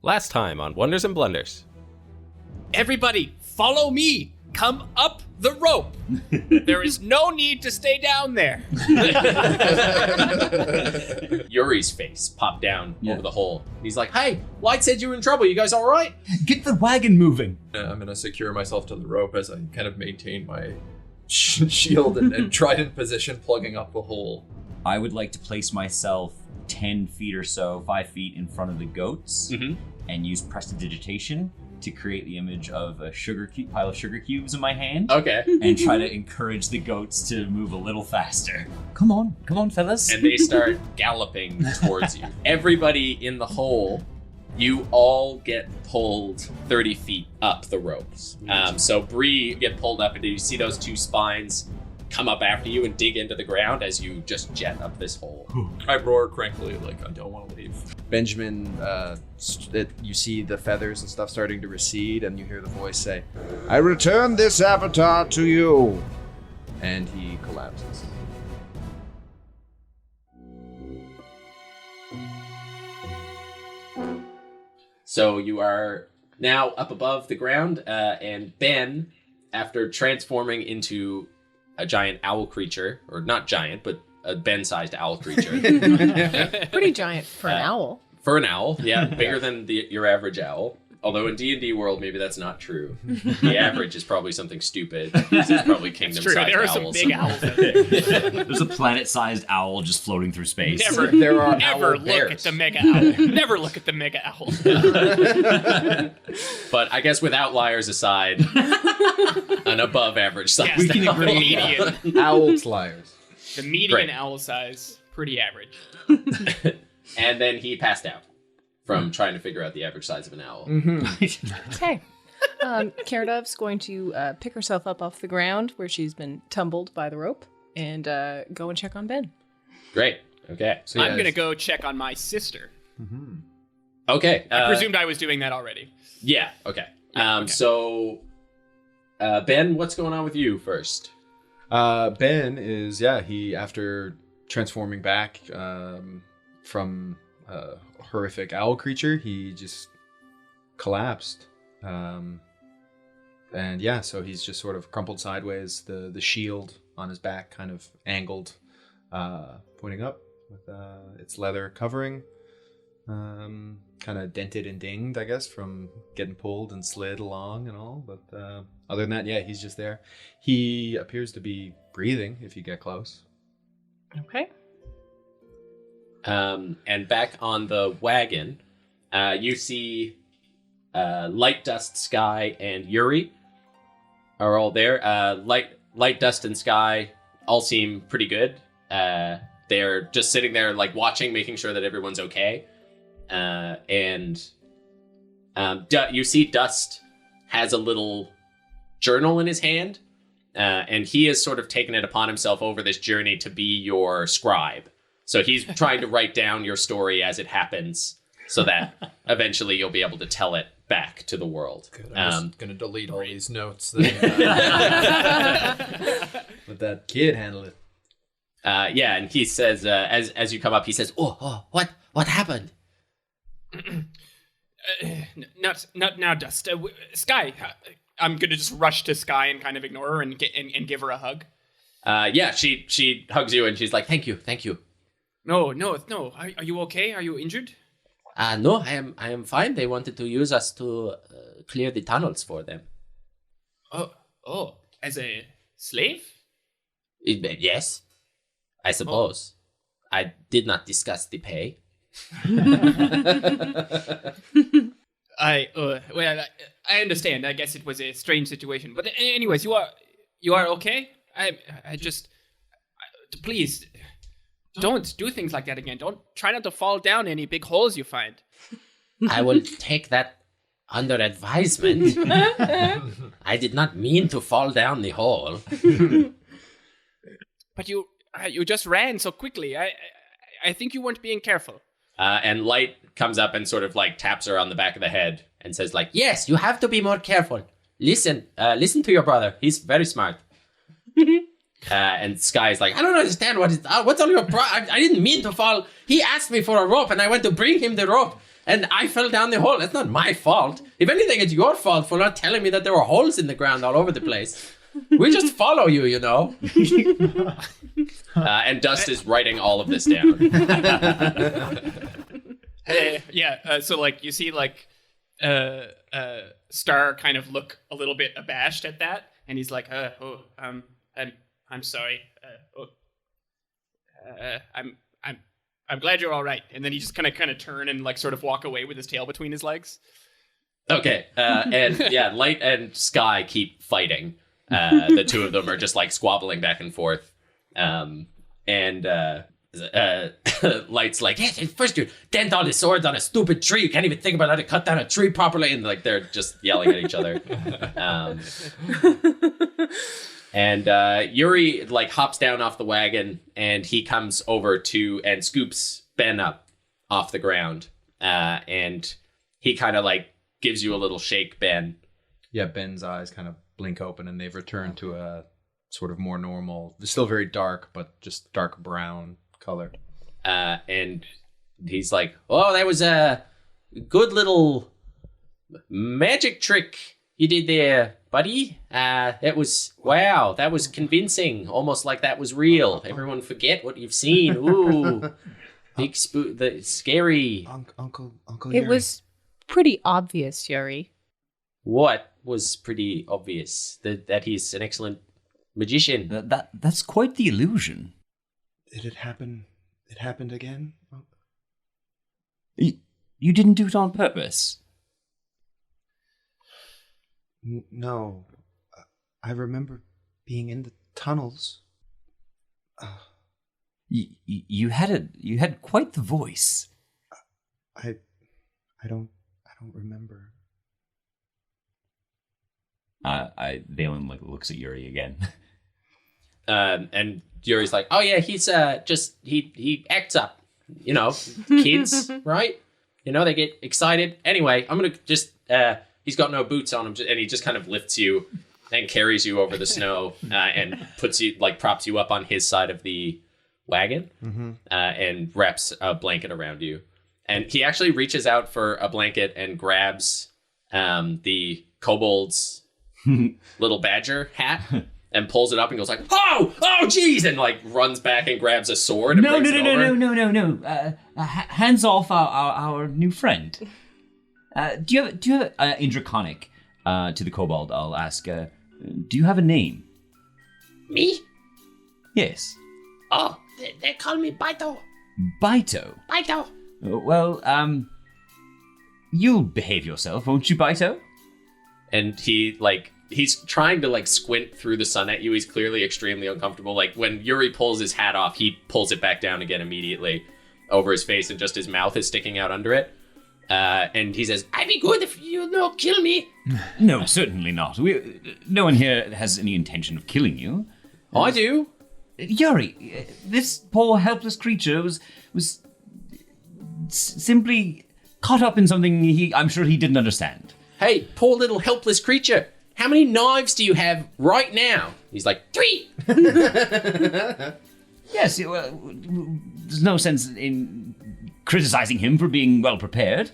Last time on Wonders and Blunders. Everybody, follow me. Come up the rope. There is no need to stay down there. Yuri's face popped down over the hole. He's like, hey, Light said you were in trouble. You guys all right? Get the wagon moving. I'm going to secure myself to the rope as I kind of maintain my shield and trident position, plugging up the hole. I would like to place myself 10 feet or so, 5 feet in front of the goats, and use prestidigitation to create the image of a pile of sugar cubes in my hand. Okay. And try to encourage the goats to move a little faster. Come on, fellas. And they start galloping towards you. Everybody in the hole, you all get pulled 30 feet up the ropes. So Bree, you get pulled up, and you see those two spines come up after you and dig into the ground as you just jet up this hole. I roar crankily, like, I don't want to leave. Benjamin, you see the feathers and stuff starting to recede, and you hear the voice say, I return this avatar to you. And he collapses. So you are now up above the ground, and Ben, after transforming into a giant owl creature, or not giant, but a Ben-sized owl creature. Pretty giant for an owl. For an owl, yeah, bigger than your average owl. Although in D&D world, maybe that's not true. The average is probably something stupid. It's probably kingdom-sized owls. There are some big owls out there. There's a planet-sized owl just floating through space. Never look at the mega owl. Never look at the mega owl. But I guess with outliers aside, an above-average size. We can agree. Median. Outliers. The median owl size, pretty average. And then he passed out from trying to figure out the average size of an owl. Okay. Caradov's going to pick herself up off the ground where she's been tumbled by the rope and go and check on Ben. Great. Okay. So I'm going to go check on my sister. Okay. I presumed I was doing that already. Yeah. Okay. So, Ben, what's going on with you first? Ben is, he, after transforming back from a horrific owl creature, he just collapsed. So he's just sort of crumpled sideways, the shield on his back kind of angled, pointing up with its leather covering. Kind of dented and dinged, I guess, from getting pulled and slid along and all. But other than that, he's just there. He appears to be breathing if you get close. Okay. And back on the wagon, you see Light, Dust, Sky, and Yuri are all there. Light, Dust, and Sky all seem pretty good. They're just sitting there, like, watching, making sure that everyone's okay. You see Dust has a little journal in his hand, and he has sort of taken it upon himself over this journey to be your scribe. So he's trying to write down your story as it happens so that eventually you'll be able to tell it back to the world. Good. I'm just going to delete all these notes. Let that kid handle it. And he says, as you come up, he says, what happened? Not now, Dust. Sky. I'm gonna just rush to Sky and kind of ignore her and give her a hug. She hugs you and she's like, thank you. No. Are you okay? Are you injured? No, I am fine. They wanted to use us to clear the tunnels for them. Oh, as a slave? Yes, I suppose. I did not discuss the pay. I understand. I guess it was a strange situation. But anyways, you are okay? I just please don't do things like that again. Don't try not to fall down any big holes you find. I will take that under advisement. I did not mean to fall down the hole. But you just ran so quickly. I think you weren't being careful. And Light comes up and sort of like taps her on the back of the head and says like, yes, you have to be more careful. Listen to your brother. He's very smart. And Sky's like, I don't understand what's all your problem. I didn't mean to fall. He asked me for a rope and I went to bring him the rope. and I fell down the hole. That's not my fault. If anything, it's your fault for not telling me that there were holes in the ground all over the place. We just follow you, you know. And Dust is writing all of this down. So like you see like Star kind of look a little bit abashed at that, and he's like, I'm sorry. I'm glad you're all right. And then he just kind of turn and like sort of walk away with his tail between his legs. Okay, and yeah, Light and Sky keep fighting. The two of them are just like squabbling back and forth. Light's like, yeah, first you dent all the swords on a stupid tree. You can't even think about how to cut down a tree properly. And like they're just yelling at each other. And Yuri like hops down off the wagon and he comes over to and scoops Ben up off the ground. And he kind of like gives you a little shake, Ben. Yeah, Ben's eyes kind of blink open and they've returned to a sort of more normal, still very dark, but just dark brown color. And he's like, oh, that was a good little magic trick you did there, buddy. That was, wow, that was convincing. Almost like that was real. Everyone forget what you've seen. Ooh, big the scary. Uncle It Yuri. was pretty obvious, Yuri. What was pretty obvious? That he's an excellent magician. That's quite the illusion. Did it happen? It happened again? You didn't do it on purpose. No. I remember being in the tunnels. You had quite the voice. I don't remember. Valen like looks at Yuri again. And Yuri's like, oh yeah, he's just he acts up, you know, kids, right? You know, they get excited. Anyway, I'm gonna just he's got no boots on him, and he just kind of lifts you and carries you over the snow and puts you like props you up on his side of the wagon and wraps a blanket around you. And he actually reaches out for a blanket and grabs the kobold's little badger hat and pulls it up and goes like, oh, geez, and like runs back and grabs a sword. And No. Hands off our new friend. Do you have in Draconic to the kobold? I'll ask. Do you have a name? Me? Yes. Oh, they call me Baito. Baito. Baito. Well, you'll behave yourself, won't you, Baito? And he's trying to like squint through the sun at you. He's clearly extremely uncomfortable. Like when Yuri pulls his hat off, he pulls it back down again immediately over his face and just his mouth is sticking out under it. And he says, I'd be good if you don't kill me. No, certainly not. No one here has any intention of killing you. oh, I do. Yuri, this poor helpless creature was simply caught up in something I'm sure he didn't understand. Hey, poor little helpless creature. How many knives do you have right now? He's like, 3. Yes, well, there's no sense in criticizing him for being well prepared.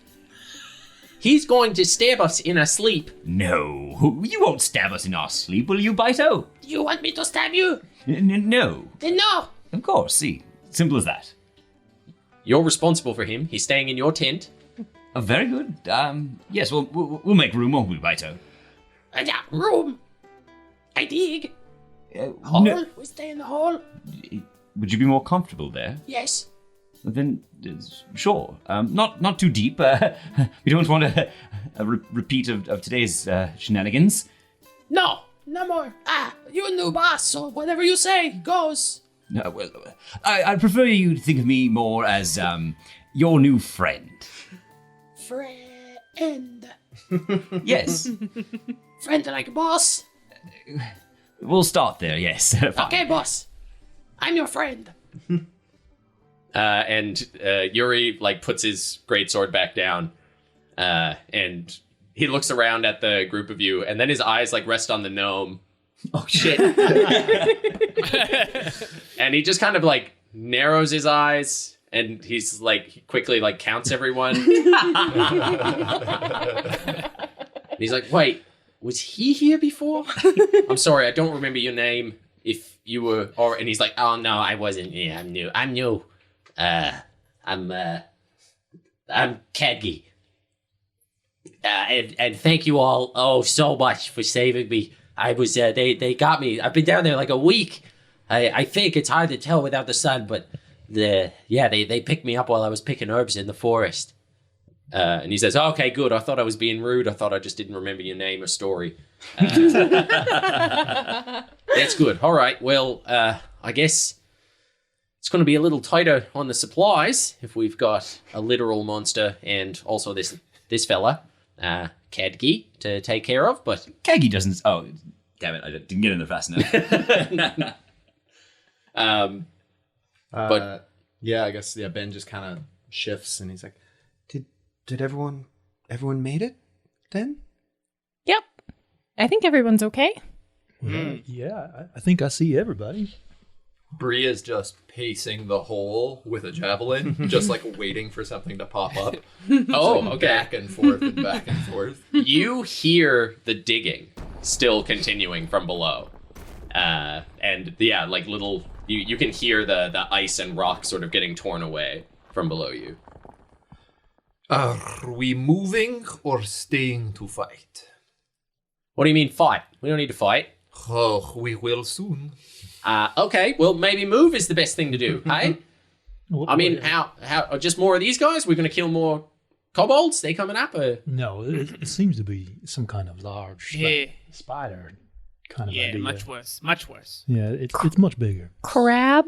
He's going to stab us in our sleep. No, you won't stab us in our sleep, will you, Baito? You want me to stab you? No. Then no. Of course, see. Simple as that. You're responsible for him. He's staying in your tent. Very good. Yes, we'll make room, won't we, Baito? Yeah, room. I dig. Hall? Hall? We stay in the hall? Would you be more comfortable there? Yes. Then, sure. Not too deep. We don't want a repeat of today's shenanigans. No more. You're a new boss, so whatever you say goes. No, well, I prefer you to think of me more as your new friend. Friend. Yes. Friend like boss. We'll start there, yes. Fine. Okay, boss. I'm your friend. And Yuri like puts his greatsword back down, and he looks around at the group of you, and then his eyes like rest on the gnome. Oh shit. And he just kind of like narrows his eyes And he's like, he quickly like counts everyone. And he's like, wait, was he here before? I'm sorry, I don't remember your name. If you were, and he's like, oh no, I wasn't. Yeah, I'm new. I'm Kadgi. And thank you all so much for saving me. I was they got me. I've been down there like a week. I think it's hard to tell without the sun, but they picked me up while I was picking herbs in the forest. And he says, okay, good. I thought I was being rude. I thought I just didn't remember your name or story. That's good. All right. Well, I guess it's going to be a little tighter on the supplies if we've got a literal monster and also this fella, Kadgi, to take care of. But Kagi doesn't. Oh, damn it! I didn't get in there fast enough. But yeah, I guess Ben just kind of shifts and he's like, Did everyone made it then? Yep. I think everyone's okay. Yeah, I think I see everybody. Bree is just pacing the hole with a javelin, just like waiting for something to pop up. oh, okay. Back and forth and back and forth. You hear the digging still continuing from below. And yeah, like little, you can hear the ice and rock sort of getting torn away from below you. Are we moving or staying to fight? What do you mean fight? We don't need to fight. Oh, we will soon. Okay, well maybe move is the best thing to do, hey? I mean, how just more of these guys? We're going to kill more kobolds? They coming up? Or? No, it seems to be some kind of large spider kind of idea. Much worse. Much worse. Yeah, it's much bigger. Crab?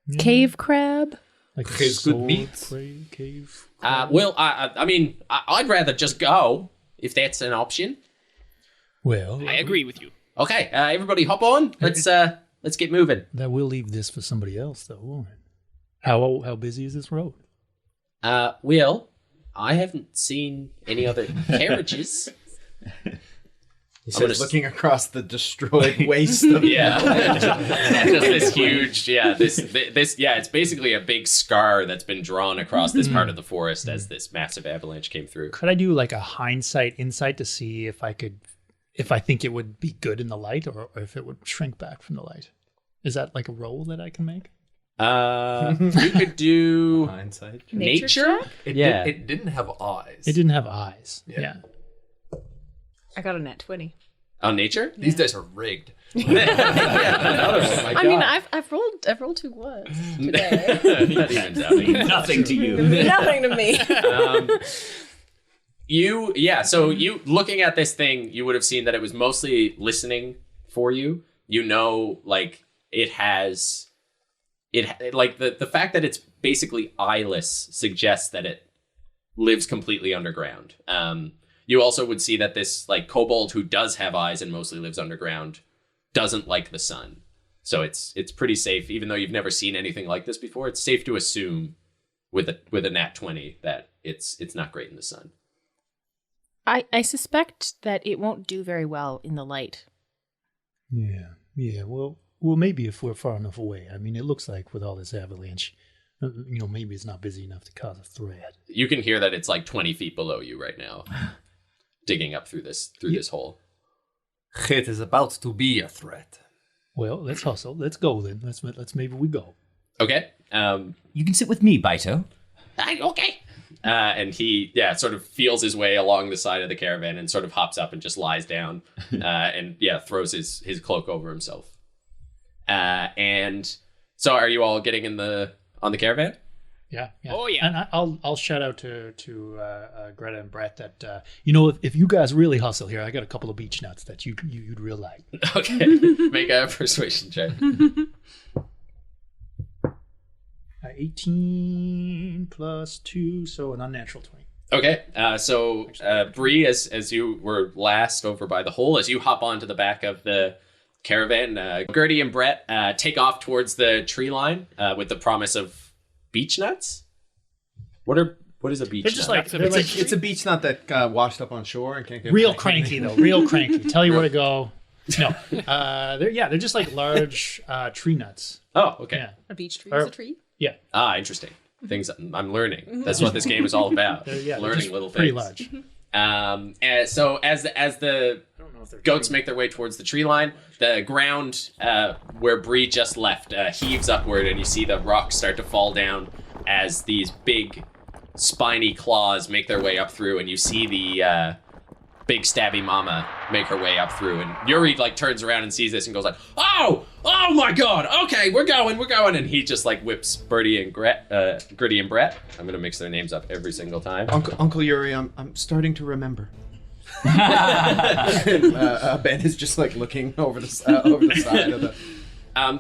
Yeah. Cave crab? Like Cave's good meat. Cave. Well, I mean, I'd rather just go if that's an option. Well, I agree with you. Okay, everybody, hop on. Let's get moving. that will leave this for somebody else, though, won't it? How busy is this road? Will, I haven't seen any other carriages. He says, looking across the destroyed waste of just this huge, it's basically a big scar that's been drawn across this part of the forest as this massive avalanche came through. Could I do like a hindsight insight to see if I think it would be good in the light or if it would shrink back from the light? Is that like a roll that I can make? You could do hindsight. nature? It didn't have eyes. It didn't have eyes. Yeah. Yeah. I got a net 20. On nature? These dice are rigged. I mean, I've rolled 2 ones today. That evens out. Nothing to you. Nothing to me. So you looking at this thing, you would have seen that it was mostly listening for you. You know, like the fact that it's basically eyeless suggests that it lives completely underground. You also would see that this like kobold who does have eyes and mostly lives underground doesn't like the sun. So it's pretty safe, even though you've never seen anything like this before. It's safe to assume with a nat 20 that it's not great in the sun. I suspect that it won't do very well in the light. Yeah. Well, maybe if we're far enough away. I mean, it looks like with all this avalanche, maybe it's not busy enough to cause a threat. You can hear that it's like 20 feet below you right now, digging up through this hole. It is about to be a threat. Well, let's hustle. Let's go then. Let's maybe we go. Okay. You can sit with me, Baito. Okay. And he, sort of feels his way along the side of the caravan and sort of hops up and just lies down and throws his cloak over himself. And so are you all getting on the caravan? Yeah. Oh, yeah. And I'll shout out to Greta and Brett that if you guys really hustle here, I got a couple of beech nuts that you'd really like. Okay. Make a persuasion check. 18 plus 2, so an unnatural 20. Okay. So Bree, as you were last over by the hole, as you hop onto the back of the caravan, Gertie and Brett take off towards the tree line with the promise of beech nuts. What is a beech They're nut? just It's a beech nut that washed up on shore and can't get Real back. cranky though, real cranky. Tell you where to go. No, they're just like large tree nuts. Oh, okay. Yeah. A beech tree Or- is a tree? Yeah. Ah, interesting. Things I'm learning. That's what this game is all about. Yeah, Learning just little pretty things. large. And so as the goats make their way towards the tree line, the ground where Bree just left heaves upward, and you see the rocks start to fall down as these big spiny claws make their way up through, and you see the big stabby mama make her way up through, and Yuri like turns around and sees this and goes like, oh my god, okay, we're going, and he just like whips Bertie and Gritty and Brett. I'm gonna mix their names up every single time. Uncle Yuri, I'm starting to remember. Ben is just like looking over the side of the.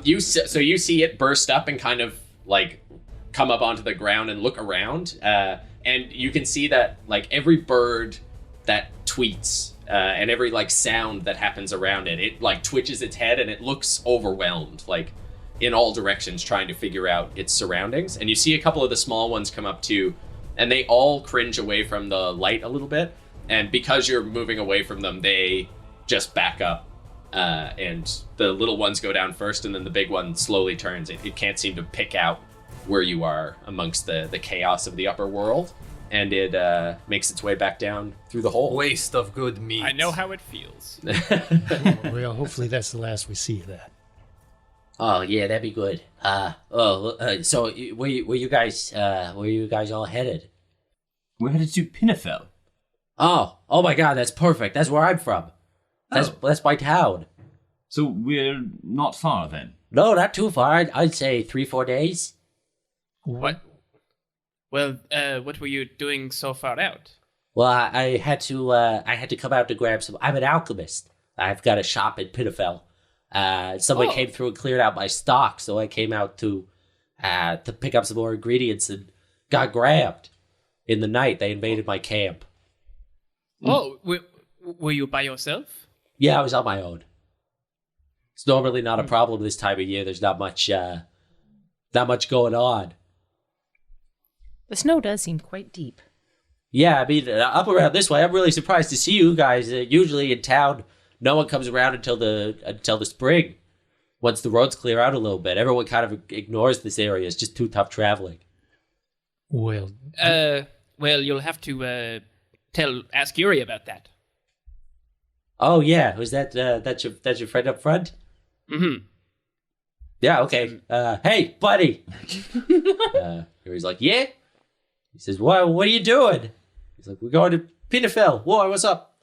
You see it burst up and kind of like come up onto the ground and look around, and you can see that like every bird that tweets and every like sound that happens around it like twitches its head and it looks overwhelmed, like in all directions, trying to figure out its surroundings. And you see a couple of the small ones come up too, and they all cringe away from the light a little bit. And because you're moving away from them, they just back up. And the little ones go down first, and then the big one slowly turns. It can't seem to pick out where you are amongst the chaos of the upper world. And it makes its way back down through the hole. Waste of good meat. I know how it feels. Well, hopefully that's the last we see of that. Oh yeah, that'd be good. So where you guys all headed? We're headed to Pinefell. Oh my God, that's perfect. That's where I'm from. That's my town. So we're not far then. No, not too far. I'd say 3-4 days. What? Well, what were you doing so far out? Well, I had to come out to grab some. I'm an alchemist. I've got a shop in Pinefell. Someone came through and cleared out my stock, so I came out to pick up some more ingredients and got grabbed. In the night, they invaded my camp. Oh, were you by yourself? Yeah, I was on my own. It's normally not a problem this time of year. There's not much going on. The snow does seem quite deep. Yeah, I mean, up around this way, I'm really surprised to see you guys. Usually in town, no one comes around until the spring. Once the roads clear out a little bit, everyone kind of ignores this area. It's just too tough traveling. Well, you'll have to ask Yuri about that. Oh yeah, was that's your friend up front? Mm-hmm. Yeah. Okay. Hey, buddy. Yuri's like, yeah. He says, what are you doing? He's like, we're going to Pinefell. Whoa, what's up?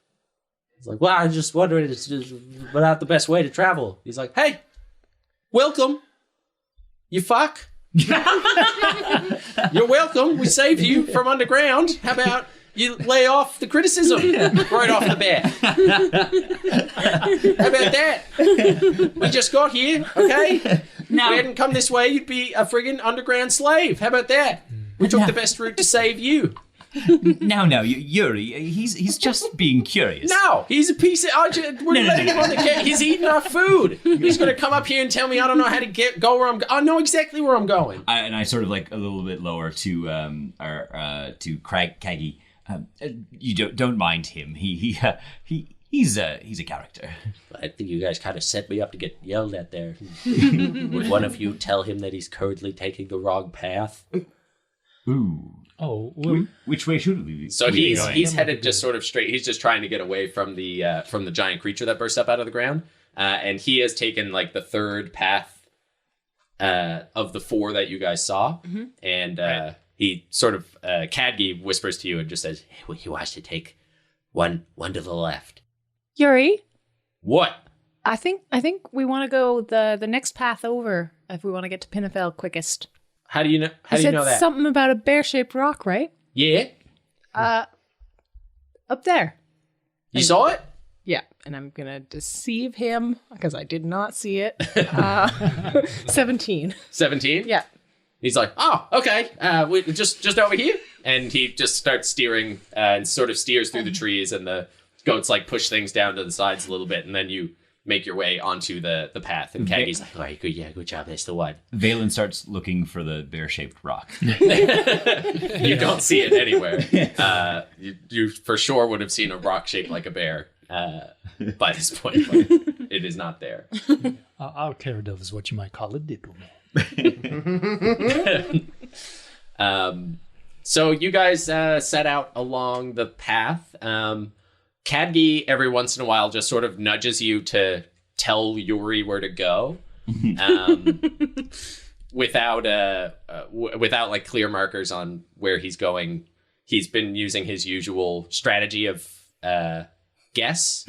He's like, well, I was just wondering, it's just not the best way to travel. He's like, hey, welcome. You fuck. You're welcome. We saved you from underground. How about you lay off the criticism right off the bat? How about that? We just got here, okay? No. We hadn't come this way, you'd be a friggin' underground slave. How about that? We took the best route to save you. No, Yuri, he's just being curious. No, he's a piece of... We're letting him on the game. He's eating our food. He's going to come up here and tell me I don't know how to go where I'm going. I know exactly where I'm going. And I sort of like a little bit lower to Kaggy. You don't mind him. He's a character. I think you guys kind of set me up to get yelled at there. Would one of you tell him that he's currently taking the wrong path? Ooh. Oh, well, which way should we be? So he's headed just sort of straight. He's just trying to get away from the giant creature that burst up out of the ground, and he has taken like the third path of the 4 that you guys saw, and he sort of Cadgy whispers to you and just says, "Hey, well, he wants to take one to the left." Yuri, "What? I think we want to go the next path over if we want to get to Pinefell quickest." How do you know? How do you know that? Something about a bear-shaped rock, right? Yeah. Up there. You saw it? Yeah, and I'm gonna deceive him because I did not see it. 17. 17? Yeah. He's like, oh, okay, we just over here, and he just starts steering and sort of steers through the trees, and the goats like push things down to the sides a little bit, and then you make your way onto the path. And Kaggy's like, all right, good job, that's the one. Valen starts looking for the bear-shaped rock. You don't see it anywhere. You for sure would have seen a rock shaped like a bear by this point, but it is not there. our Caradove is what you might call a diddle man. So you guys set out along the path. Kadgi every once in a while just sort of nudges you to tell Yuri where to go, without like clear markers on where he's going. He's been using his usual strategy of guess.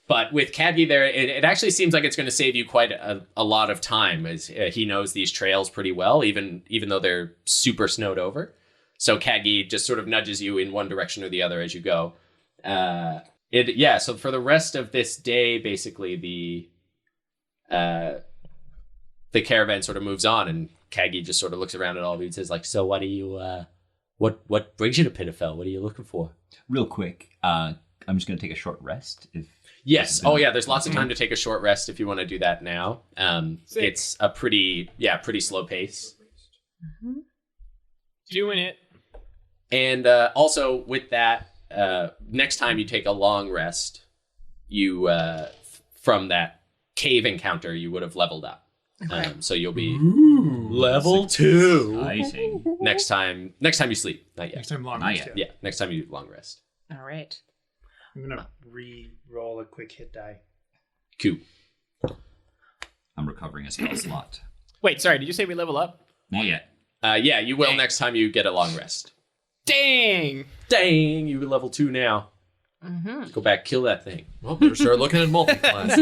But with Kadgi there, it actually seems like it's going to save you quite a lot of time, as he knows these trails pretty well, even though they're super snowed over. So Kadgi just sort of nudges you in one direction or the other as you go. So for the rest of this day, basically the caravan sort of moves on, and Kadgi just sort of looks around at all of you and says, like, "So what do you what brings you to Pinefell? What are you looking for?" Real quick, I'm just going to take a short rest. Yes. Oh, yeah. There's lots of time to take a short rest if you want to do that now. It's a pretty slow pace. Doing it. And also with that, next time you take a long rest, you from that cave encounter, you would have leveled up. So you'll be Level 2. Exciting. next time you sleep. Not yet. Next time, long Not rest. yet. Yeah. Next time you long rest. All right. I'm gonna re-roll a quick hit die. Cool. I'm recovering a spell slot. Wait, sorry. Did you say we level up? Not yet. Yeah, you will next time you get a long rest. Dang. Dang, you're level 2 now. Go back, kill that thing. Well, better start looking at multi-class.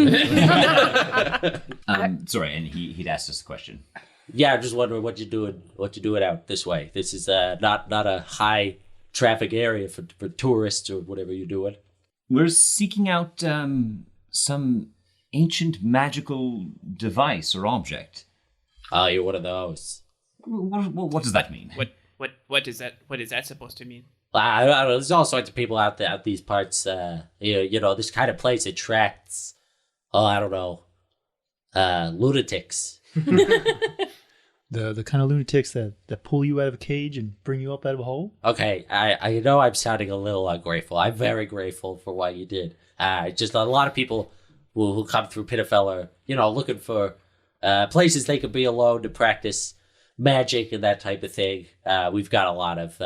Sorry, and he'd asked us a question. Yeah, I'm just wondering what you doing out this way. This is not a high traffic area for tourists or whatever you're doing. We're seeking out some ancient magical device or object. Oh, you're one of those. What does that mean? What is that? What is that supposed to mean? I don't know. There's all sorts of people out these parts. You know, this kind of place attracts. Oh, I don't know. Lunatics. The kind of lunatics that pull you out of a cage and bring you up out of a hole. Okay, I know I'm sounding a little ungrateful. I'm very grateful for what you did. Just a lot of people who come through Pinefell are, looking for places they could be alone to practice magic and that type of thing. We've got a lot of,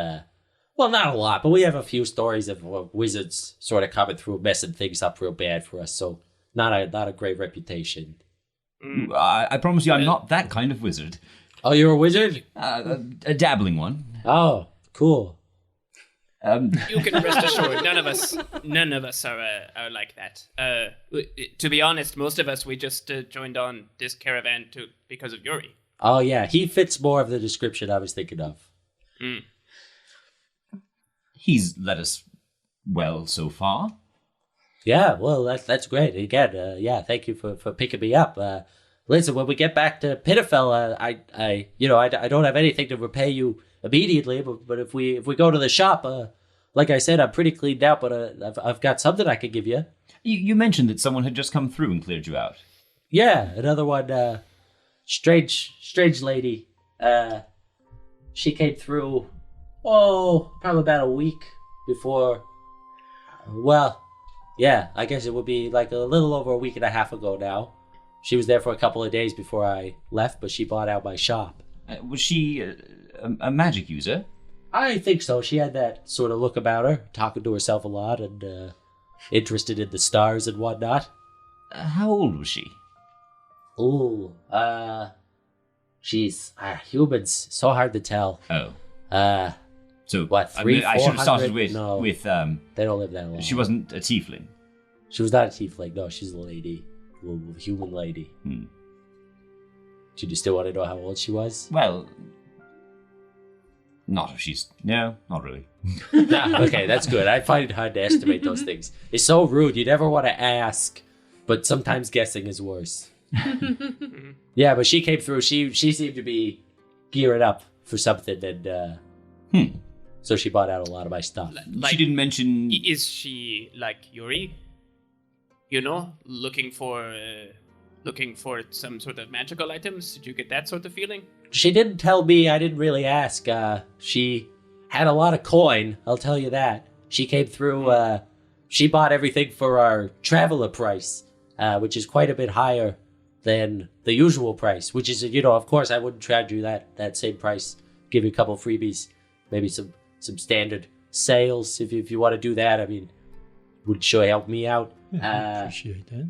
well, not a lot, but we have a few stories of wizards sort of coming through, messing things up real bad for us. So not a great reputation. I promise you, I'm not that kind of wizard. Oh, you're a wizard? A dabbling one. Oh, cool. You can rest assured, none of us are like that. To be honest, most of us, we just joined on this caravan because of Yuri. Oh, yeah, he fits more of the description I was thinking of. He's led us well so far. Yeah, well, that's great. Again, thank you for picking me up. Listen, when we get back to Pinefell, I don't have anything to repay you immediately, but if we go to the shop, like I said, I'm pretty cleaned out, but I've got something I could give you. You mentioned that someone had just come through and cleared you out. Yeah, another one, strange lady. She came through, probably about a week before, well, yeah, I guess it would be like a little over a week and a half ago now. She was there for a couple of days before I left, but she bought out my shop. Was she a magic user? I think so. She had that sort of look about her, talking to herself a lot and interested in the stars and whatnot. How old was she? Ooh, she's humans. So hard to tell. Oh. So what? 300? I should have started with no, with they don't live that long. She wasn't a tiefling. She was not a tiefling. No, she's a lady, a human lady. Did you still want to know how old she was? Well, not if she's not really. Okay, that's good. I find it hard to estimate those things. It's so rude. You never want to ask, but sometimes guessing is worse. Yeah, but she came through. She seemed to be gearing up for something, and so she bought out a lot of my stuff. Like, she didn't mention. Is she like Yuri? You know, looking for some sort of magical items? Did you get that sort of feeling? She didn't tell me. I didn't really ask. She had a lot of coin, I'll tell you that. She came through, she bought everything for our traveler price, which is quite a bit higher than the usual price, which is, of course, I wouldn't charge you that same price. Give you a couple freebies, maybe some standard sales if you want to do that. I mean, would sure help me out. I appreciate that.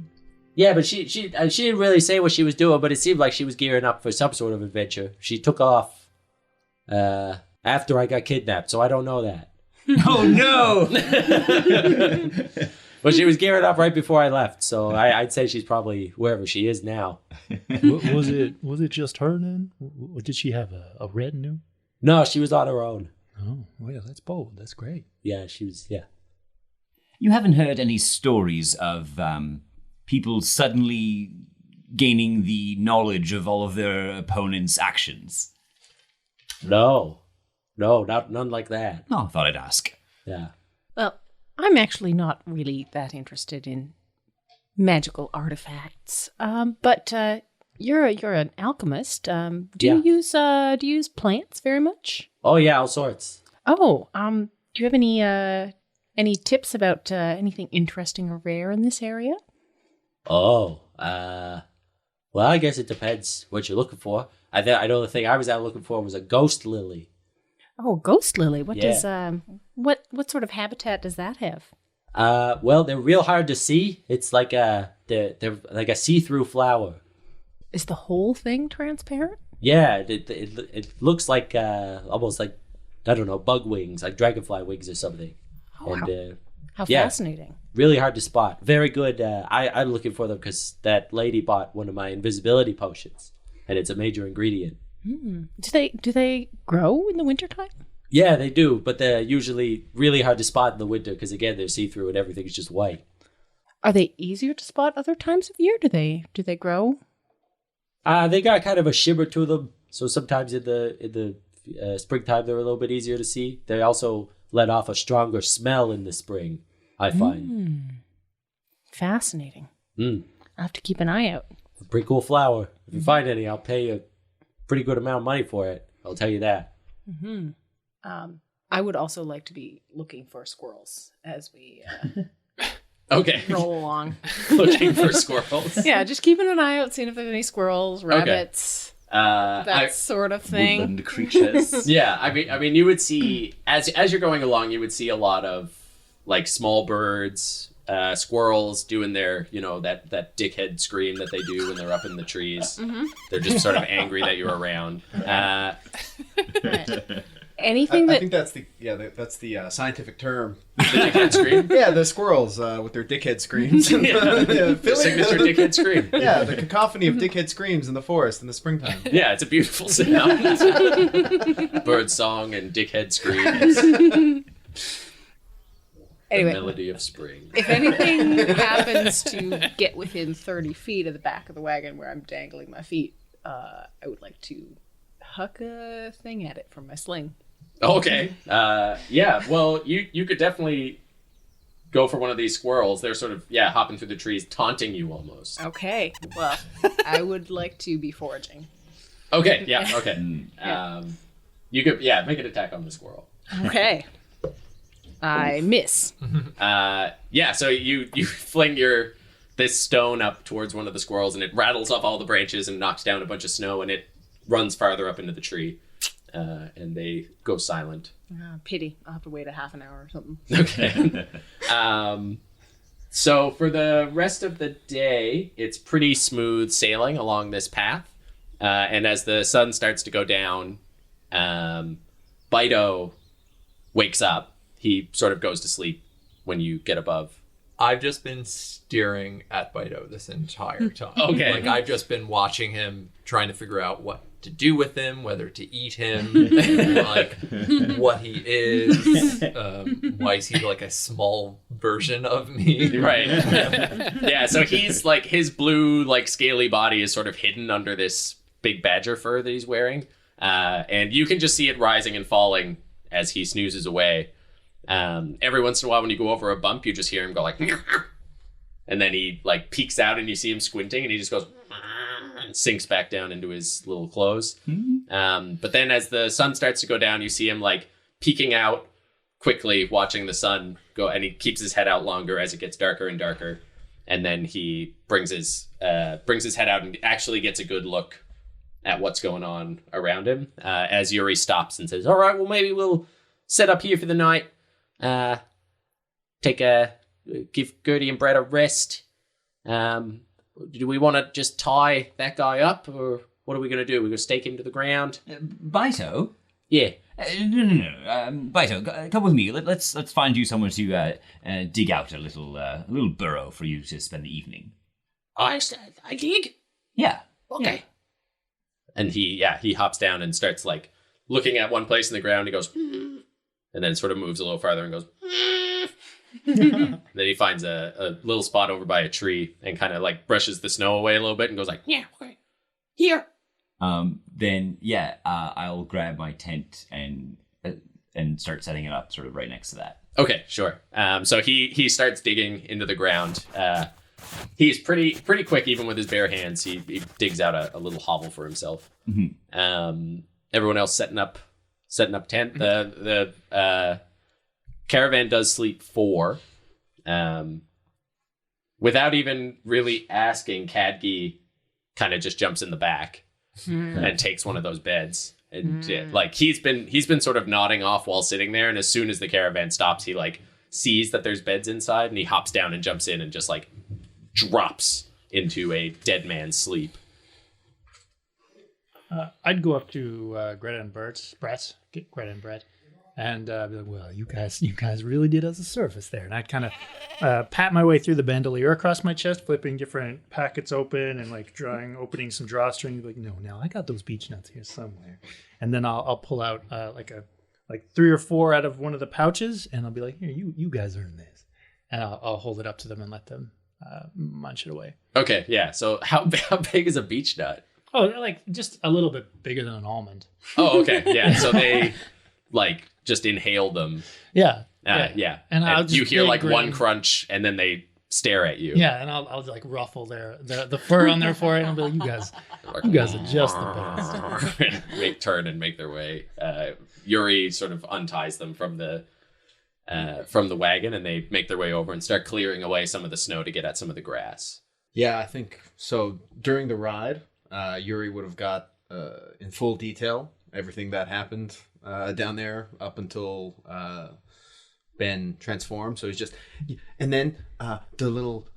Yeah, but she didn't really say what she was doing, but it seemed like she was gearing up for some sort of adventure. She took off after I got kidnapped, so I don't know that. Oh no! But she was gearing up right before I left, so I'd say she's probably wherever she is now. Was it just her then? Did she have a retinue? No, she was on her own. Oh, well, that's bold. That's great. Yeah, she was. Yeah. You haven't heard any stories of people suddenly gaining the knowledge of all of their opponents' actions? No, none like that. No, I thought I'd ask. Yeah. Well, I'm actually not really that interested in magical artifacts. But you're an alchemist. Do you use plants very much? Oh yeah, all sorts. Oh, do you have any tips about anything interesting or rare in this area? Oh, well, I guess it depends what you're looking for. I know the thing I was out looking for was a ghost lily. Oh, ghost lily. What Yeah. does what sort of habitat does that have? Well, they're real hard to see. It's like they're like a see-through flower. Is the whole thing transparent? Yeah, it looks like almost like, I don't know, bug wings, like dragonfly wings or something. Oh, And How yeah. fascinating. Really hard to spot. Very good. I'm looking for them because that lady bought one of my invisibility potions, and it's a major ingredient. Do they grow in the wintertime? Yeah, they do, but they're usually really hard to spot in the winter because, again, they're see-through and everything's just white. Are they easier to spot other times of year? Do they grow? They got kind of a shimmer to them, so sometimes in the springtime they're a little bit easier to see. They also let off a stronger smell in the spring, I find. Fascinating. Mm. I'll have to keep an eye out. A pretty cool flower. If you find any, I'll pay you a pretty good amount of money for it. I'll tell you that. I would also like to be looking for squirrels as we Okay. roll along. Looking for squirrels. Yeah, just keeping an eye out, seeing if there's any squirrels, rabbits, that sort of thing. Woodland creatures. Yeah, I mean, you would see as you're going along, you would see a lot of like small birds, squirrels doing their, that dickhead scream that they do when they're up in the trees. They're just sort of angry that you're around. Anything I that think that's the scientific term. The dickhead scream. Yeah, the squirrels with their dickhead screams. The signature dickhead scream. Yeah, the cacophony of dickhead screams in the forest in the springtime. Yeah, it's a beautiful sound. Bird song and dickhead screams. anyway, The melody of spring. if anything happens to get within 30 feet of the back of the wagon where I'm dangling my feet, I would like to huck a thing at it from my sling. Okay. Yeah. Well, you could definitely go for one of these squirrels. They're sort of hopping through the trees, taunting you almost. Okay, well, I would like to be foraging. Okay. Yeah. Okay. You could make an attack on the squirrel. Okay. I miss. Yeah. So you fling this stone up towards one of the squirrels, and it rattles off all the branches and knocks down a bunch of snow, and it runs farther up into the tree. And they go silent. Pity. I'll have to wait a half an hour or something. Okay. So for the rest of the day, it's pretty smooth sailing along this path. And as the sun starts to go down, Bido wakes up. He sort of goes to sleep when you get above. I've just been staring at Bido this entire time. Okay. Like, I've just been watching him, trying to figure out what to do with him, whether to eat him, like, what he is, why is he like a small version of me? Right. Yeah, so he's like, his blue, like, scaly body is sort of hidden under this big badger fur that he's wearing. And you can just see it rising and falling as he snoozes away. Every once in a while when you go over a bump, you just hear him go like, and then he like peeks out and you see him squinting and he just goes and sinks back down into his little clothes. But then as the sun starts to go down, you see him like peeking out quickly, watching the sun go, and he keeps his head out longer as it gets darker and darker. and then he brings his head out and actually gets a good look at what's going on around him. As Yuri stops and says, "All right, well maybe we'll set up here for the night. Give Gertie and Brett a rest. Do we want to just tie that guy up, or what are we going to do? We're going to stake him to the ground?" Baito? Yeah. No. Baito, come with me. Let's find you someone to dig out a little burrow for you to spend the evening. I dig. Yeah. Okay. And he hops down and starts like looking at one place in the ground. He goes, and then sort of moves a little farther and goes. Then he finds a little spot over by a tree and kind of like brushes the snow away a little bit and goes like, Yeah, okay. Here. I'll grab my tent and start setting it up sort of right next to that. Okay, sure. So he starts digging into the ground. He's pretty quick, even with his bare hands. He digs out a little hovel for himself. Mm-hmm. Everyone else setting up tent. The caravan does sleep 4. Without even really asking, Kadgi kind of just jumps in the back and takes one of those beds. And like he's been sort of nodding off while sitting there, and as soon as the caravan stops, he like sees that there's beds inside, and he hops down and jumps in and just like drops into a dead man's sleep. I'd go up to Greta and Brett, and be like, "Well, you guys really did us a service there." And I'd kind of pat my way through the bandolier across my chest, flipping different packets open and like opening some drawstring. Like, no, I got those beech nuts here somewhere. And then I'll pull out like 3 or 4 out of one of the pouches, and I'll be like, "Here, you guys earn this," and I'll hold it up to them and let them munch it away. Okay, yeah. So how big is a beech nut? Oh, like just a little bit bigger than an almond. Oh, okay, yeah. So they like just inhale them. Yeah. Yeah. And I'll just you hear like grin. one crunch, and then they stare at you. Yeah, and I'll like ruffle the fur on their forehead, and I'll be like, you guys are just the best. And turn and make their way. Yuri sort of unties them from the wagon, and they make their way over and start clearing away some of the snow to get at some of the grass. Yeah, I think so. During the ride, Yuri would have got in full detail everything that happened down there up until Ben transformed. So he's just, and then the little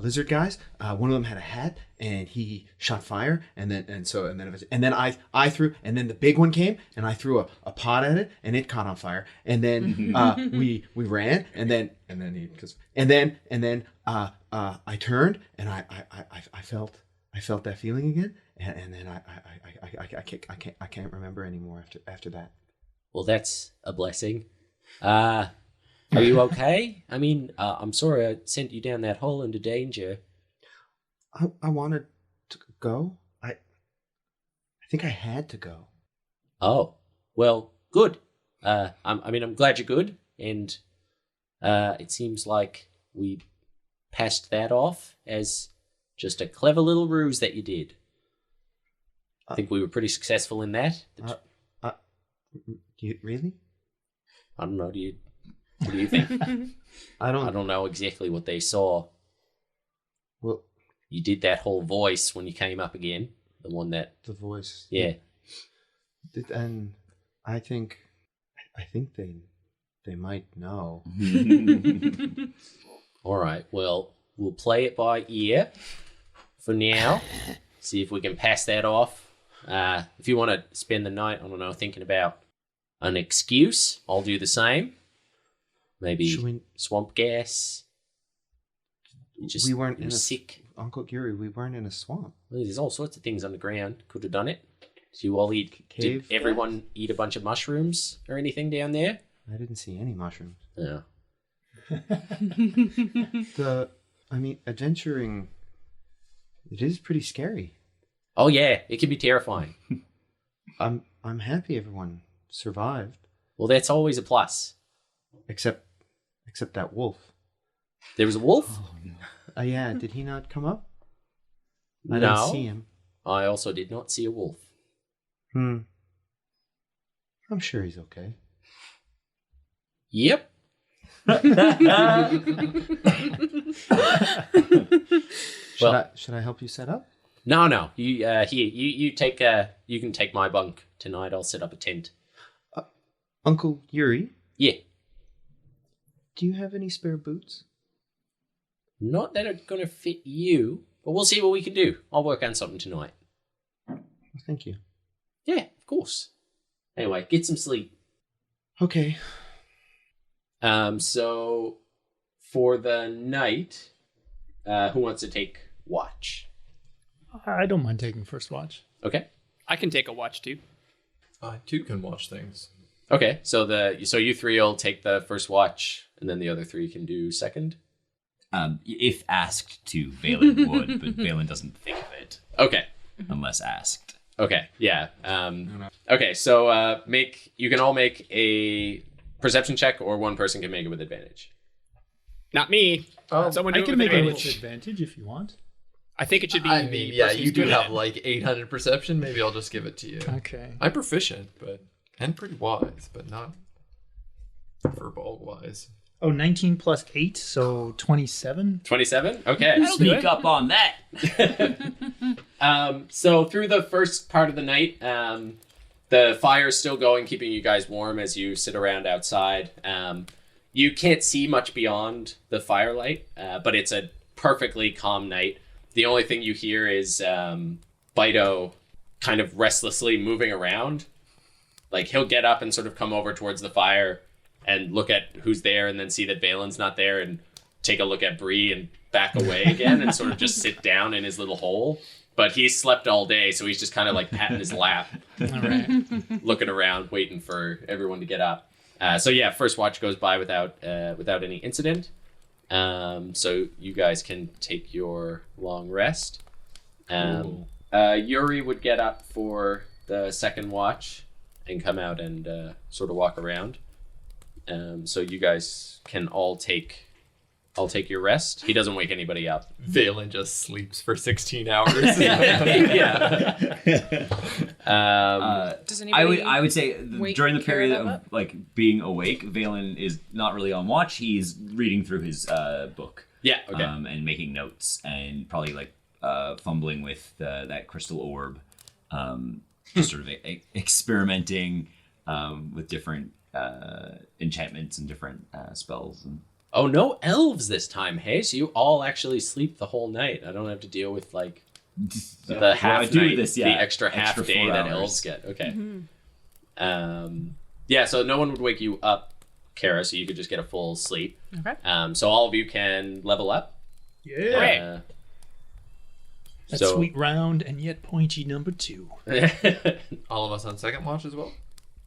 lizard guys. One of them had a hat, and he shot fire, and then I threw, and then the big one came, and I threw a pot at it, and it caught on fire, and then we ran, and then I turned, and I felt that feeling again, and then I can't remember anymore after that. Well, that's a blessing. Are you okay? I mean, I'm sorry I sent you down that hole into danger. I wanted to go. I think I had to go. Oh, well, good. I'm glad you're good, and it seems like we passed that off as just a clever little ruse that you did. I think we were pretty successful in that. Really? I don't know. What do you think? I don't know exactly what they saw. Well, you did that whole voice when you came up again. The one that... The voice. Yeah. And I think they might know. All right. Well, we'll play it by ear for now. See if we can pass that off. If you want to spend the night, I don't know, thinking about an excuse, I'll do the same. Maybe swamp gas. We weren't sick. Uncle Gary, we weren't in a swamp. Well, there's all sorts of things underground. Could have done it. Did you all eat? Did everyone eat a bunch of mushrooms or anything down there? I didn't see any mushrooms. Yeah. Adventuring. It is pretty scary. Oh yeah, it can be terrifying. I'm happy everyone survived. Well, that's always a plus. Except that wolf. There was a wolf? Oh, no. Yeah, did he not come up? I No. didn't see him. I also did not see a wolf. I'm sure he's okay. Yep. Should I help you set up? No. You take you can take my bunk tonight. I'll set up a tent. Uncle Yuri, Yeah. do you have any spare boots? Not that are gonna fit you, but we'll see what we can do. I'll work on something tonight. Thank you. Yeah, of course. Anyway, get some sleep. Okay. So for the night, who wants to take watch? I don't mind taking first watch. Okay. I can take a watch too. I too can watch things. Okay. So you three will take the first watch, and then the other three can do second. If asked to, Valen would, but Valen doesn't think of it Okay. unless asked. Okay. Yeah. Okay. So you can all make a perception check, or one person can make it with advantage. Not me. Someone do I it can with make it advantage. with advantage if you want. I think it should be. I the mean, yeah, person you who's do doing have it. like 800 perception. Maybe I'll just give it to you. Okay. I'm proficient, and pretty wise, but not verbal wise. Oh, 19 plus 8, so 27. 27. Okay. Sneak up on that. So through the first part of the night, the fire is still going, keeping you guys warm as you sit around outside. You can't see much beyond the firelight, but it's a perfectly calm night. The only thing you hear is Bido kind of restlessly moving around. Like, he'll get up and sort of come over towards the fire and look at who's there, and then see that Valen's not there, and take a look at Bree and back away again and sort of just sit down in his little hole. But he's slept all day, so he's just kind of like patting his lap, All right. looking around, waiting for everyone to get up. So yeah, first watch goes by without any incident. So you guys can take your long rest. Yuri would get up for the second watch and come out and sort of walk around. So you guys can all take your rest. He doesn't wake anybody up. Valen just sleeps for 16 hours. Yeah. Does anybody? I would say wake during the period Karadov of up? like being awake, Valen is not really on watch. He's reading through his book. Yeah. Okay. And making notes and probably like fumbling with that crystal orb, just sort of experimenting with different enchantments and different spells. And Oh, no elves this time, hey? So you all actually sleep the whole night. I don't have to deal with like the half I do night, this, the yeah, extra half extra day 4 that hours. elves get. Okay. Yeah, so no one would wake you up, Kara, so you could just get a full sleep. Okay. So all of you can level up. Yeah. That so- sweet round and yet pointy number 2. All of us on second watch as well?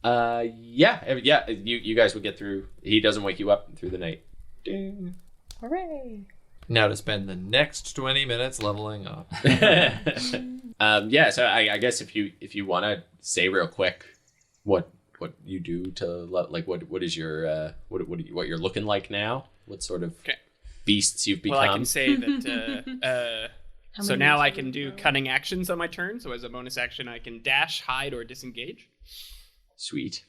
Yeah. You guys would get through. He doesn't wake you up through the night. Ding. Hooray! Now to spend the next 20 minutes leveling up. Yeah, so I guess if you want to say real quick what you do to like what is your what you're looking like now, what sort of beasts you've become. Well, I can say that. So many now is I it? can do cunning actions on my turn. So as a bonus action, I can dash, hide, or disengage. Sweet.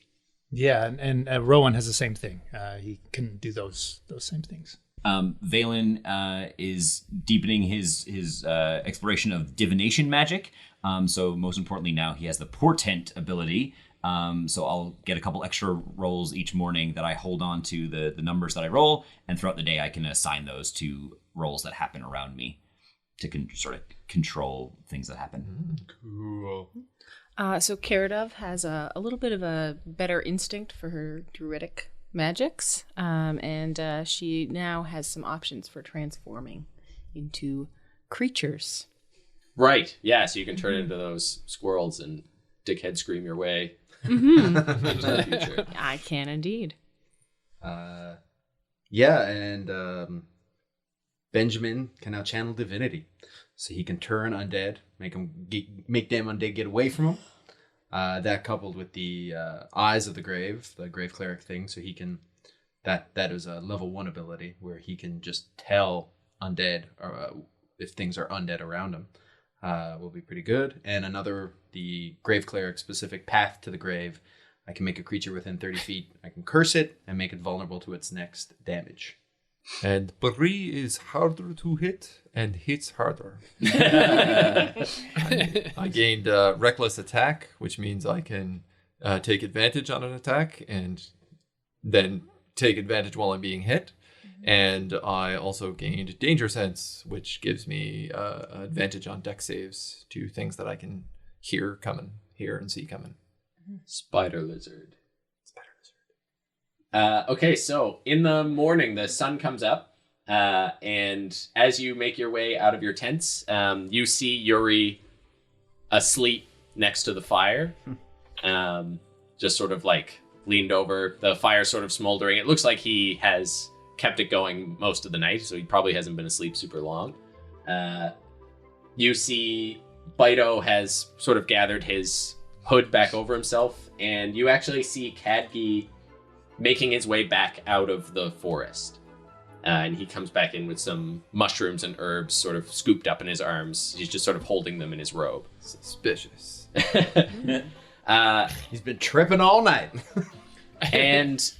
Yeah, and Rowan has the same thing. He can do those same things. Valen is deepening his exploration of divination magic. So most importantly, now he has the portent ability. So I'll get a couple extra rolls each morning that I hold on to the numbers that I roll, and throughout the day I can assign those to rolls that happen around me to sort of control things that happen. Cool. So Karadov has a little bit of a better instinct for her druidic magics, and she now has some options for transforming into creatures. Right. Yeah. So you can turn into those squirrels and dickhead scream your way into the future. I can indeed. Yeah, and Benjamin can now channel divinity, so he can turn undead, make them undead get away from him. That coupled with the eyes of the grave cleric thing, so he can. That is a level 1 ability where he can just tell undead if things are undead around him. Will be pretty good. And the grave cleric specific path to the grave I can make a creature within 30 feet. I can curse it and make it vulnerable to its next damage. And Bree is harder to hit and hits harder. I gained reckless attack, which means I can take advantage on an attack and then take advantage while I'm being hit. And I also gained danger sense, which gives me advantage on dex saves to things that I can hear and see coming. Spider lizard. Okay, so in the morning, the sun comes up, and as you make your way out of your tents, you see Yuri asleep next to the fire, just sort of like leaned over. The fire sort of smoldering. It looks like he has kept it going most of the night, so he probably hasn't been asleep super long. You see Bido has sort of gathered his hood back over himself, and you actually see Kadgi making his way back out of the forest. And he comes back in with some mushrooms and herbs sort of scooped up in his arms. He's just sort of holding them in his robe. Suspicious. He's been tripping all night. And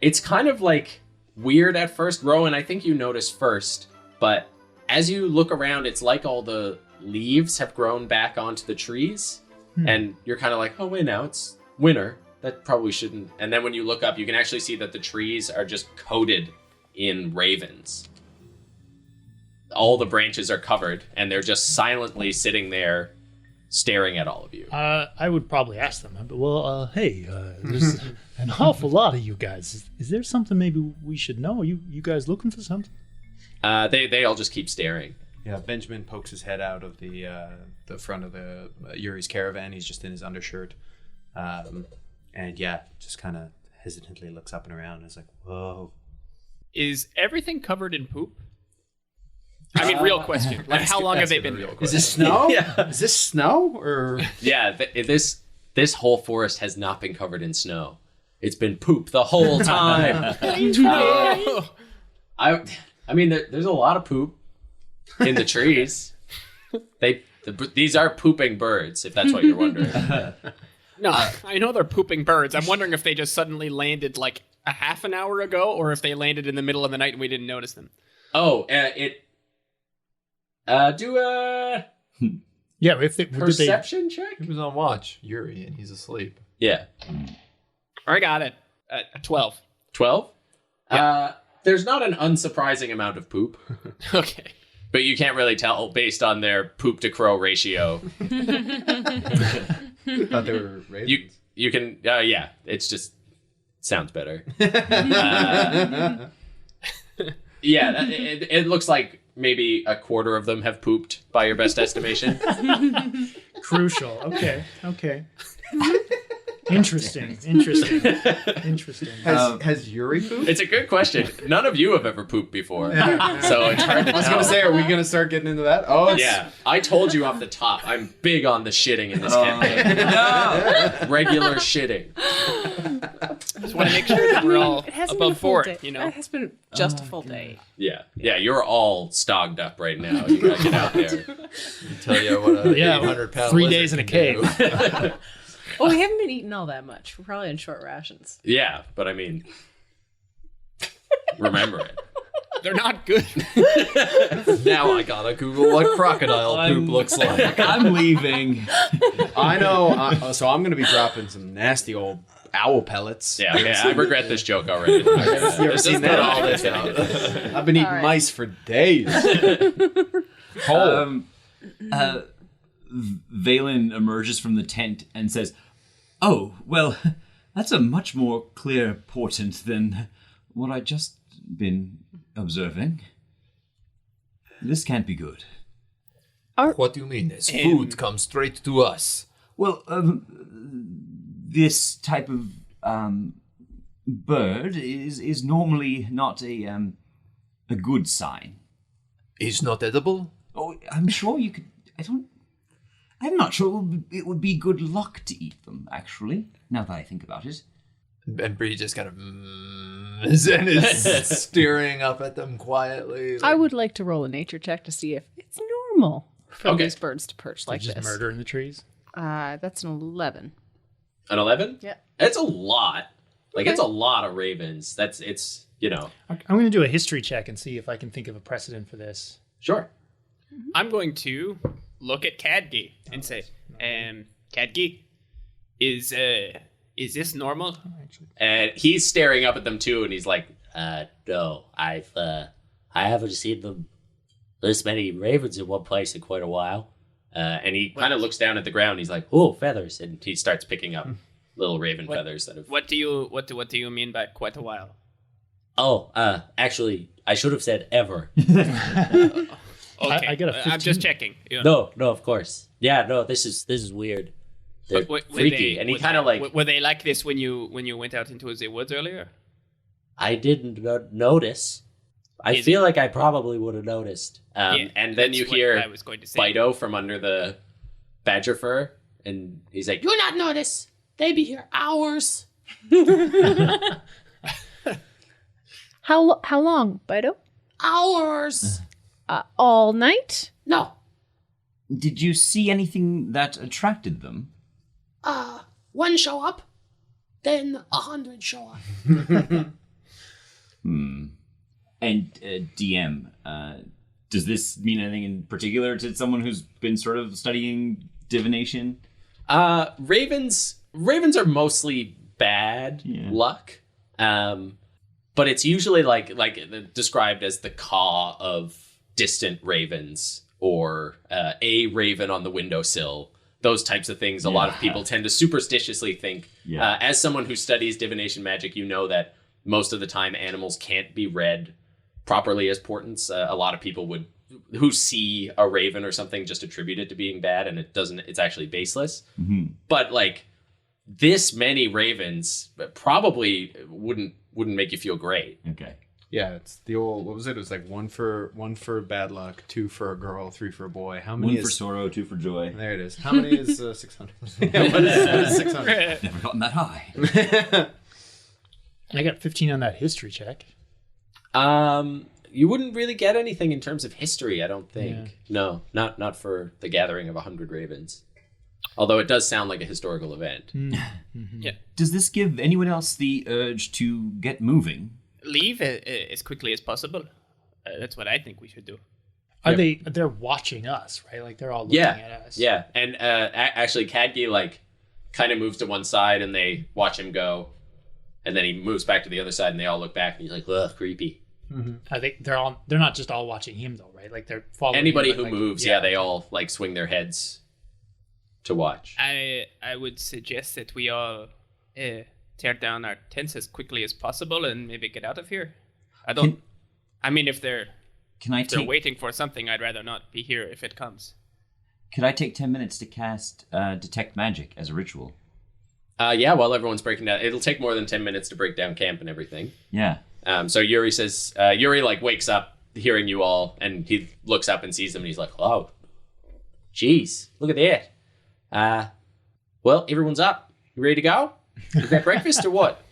it's kind of like weird at first, Rowan. I think you notice first, but as you look around, it's like all the leaves have grown back onto the trees. And you're kind of like, oh, wait, now it's winter. That probably shouldn't. And then when you look up, you can actually see that the trees are just coated in ravens. All the branches are covered, and they're just silently sitting there staring at all of you. I would probably ask them, hey, there's an awful lot of you guys. Is there something maybe we should know? Are you guys looking for something? They all just keep staring. Yeah, Benjamin pokes his head out of the front of the Yuri's caravan. He's just in his undershirt. And yeah, just kind of hesitantly looks up and around and is like, whoa. Is everything covered in poop? I mean, real question. Like, how long have they been? Is this snow? Yeah. Is this snow or? Yeah, this whole forest has not been covered in snow. It's been poop the whole time. I mean, there's a lot of poop in the trees. These are pooping birds, if that's what you're wondering. No, I know they're pooping birds. I'm wondering if they just suddenly landed like a half an hour ago, or if they landed in the middle of the night and we didn't notice them. Oh, Yeah, if they perception check? He was on watch, Yuri, and he's asleep. Yeah. I got it. 12. 12? There's not an unsurprising amount of poop. Okay. But you can't really tell based on their poop to crow ratio. Thought they were ravens. You can, yeah, it's just, sounds better. Yeah, it looks like maybe a quarter of them have pooped by your best estimation. Crucial. Okay. Interesting. Has Yuri pooped? It's a good question. None of you have ever pooped before. So it's hard to I was going to say, are we going to start getting into that? Oh, yeah. I told you off the top, I'm big on the shitting in this campaign. No! Regular shitting. Just want to make sure that we're all It hasn't been a above full board, day. you know? It has been just a full day. Yeah, you're all stogged up right now. You gotta get out there. Tell you what a 800-pound 3 days in a cave. Oh, we haven't been eating all that much. We're probably on short rations. Yeah, but I mean, remember it. They're not good. Now I gotta Google what crocodile poop looks like. I'm leaving. I know. So I'm going to be dropping some nasty old owl pellets. Yeah, okay, I regret this joke already. You ever seen that? All this in. I've been eating All right. mice for days. Valen emerges from the tent and says, "Oh, well, that's a much more clear portent than what I just been observing. This can't be good." What do you mean? This food comes straight to us. Well, this type of bird is normally not a good sign. It's not edible? Oh, I'm sure you could. I'm not sure it would be good luck to eat them, actually, now that I think about it. And Bree just kind of is staring up at them quietly. I would like to roll a nature check to see if it's normal for Okay. these birds to perch like Just this. murder in the trees. That's an 11. An 11? Yeah. It's a lot. Like, it's a lot of ravens. It's I'm going to do a history check and see if I can think of a precedent for this. Sure. I'm going to look at Cadgi and say, Cadgi, is this normal? And he's staring up at them too, and he's like, No, I haven't seen them this many ravens in one place in quite a while. and he kind of looks down at the ground. He's like, oh, feathers. And he starts picking up little raven feathers that have... What do you mean by quite a while? Oh, actually, I should have said ever. Okay, I got a 15. I'm just checking. Yeah. No, of course. Yeah, no, this is weird. They're Were freaky. And he kind of like... Were they like this when you went out into the woods earlier? I didn't notice. I feel like I probably would have noticed. and then you That's what hear I was going to say. Fido from under the badger fur, and he's like, You not notice. They be here hours. How long, Bido? Hours. All night? No. Did you see anything that attracted them? One show up, then 100 show up. And DM, does this mean anything in particular to someone who's been sort of studying divination? Ravens are mostly bad luck. But it's usually like described as the caw of distant ravens or a raven on the windowsill. Those types of things. A lot of people tend to superstitiously think. As someone who studies divination magic, you know that most of the time animals can't be read properly as portents. A lot of people who see a raven or something just attribute it to being bad, and it's actually baseless. Mm-hmm. But like this many ravens probably wouldn't make you feel great. Okay. Yeah, it's the old, what was it? It was like one for bad luck, 2 for a girl, 3 for a boy. How many 1 for sorrow, 2 for joy. There it is. How many is 600? What is 600? Never gotten that high. I got 15 on that history check. You wouldn't really get anything in terms of history, I don't think. No, not for the gathering of 100 ravens. Although it does sound like a historical event. Yeah. Does this give anyone else the urge to get moving? Leave as quickly as possible. That's what I think we should do. They're watching us, right? Like they're all looking at us. Yeah, and actually Cadgi like kind of moves to one side and they watch him go, and then he moves back to the other side and they all look back and he's like, ugh, creepy. Mm-hmm. I think they're not just all watching him though, right? Like they're following Anybody him, who like, moves, they all like swing their heads to watch. I would suggest that we all tear down our tents as quickly as possible and maybe get out of here. If they're waiting for something, I'd rather not be here if it comes. Could I take 10 minutes to cast Detect Magic as a ritual? While everyone's breaking down, it'll take more than 10 minutes to break down camp and everything. Yeah. So Yuri says, Yuri like wakes up hearing you all, and he looks up and sees them, and he's like, oh, jeez, look at that. Well, everyone's up. You ready to go? Is that breakfast or what?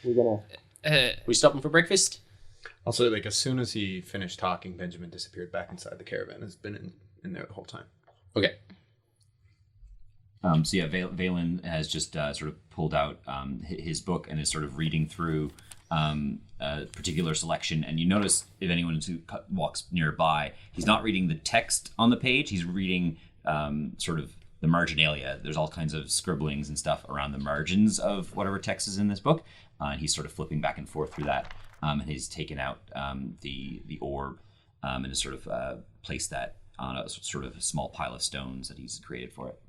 We stopping for breakfast? Also, like as soon as he finished talking, Benjamin disappeared back inside the caravan. Has been in there the whole time. Okay. Valen has just sort of pulled out his book and is sort of reading through a particular selection. And you notice if anyone who walks nearby, he's not reading the text on the page. He's reading sort of the marginalia. There's all kinds of scribblings and stuff around the margins of whatever text is in this book. And he's sort of flipping back and forth through that. And he's taken out the orb and has sort of placed that on a sort of small pile of stones that he's created for it.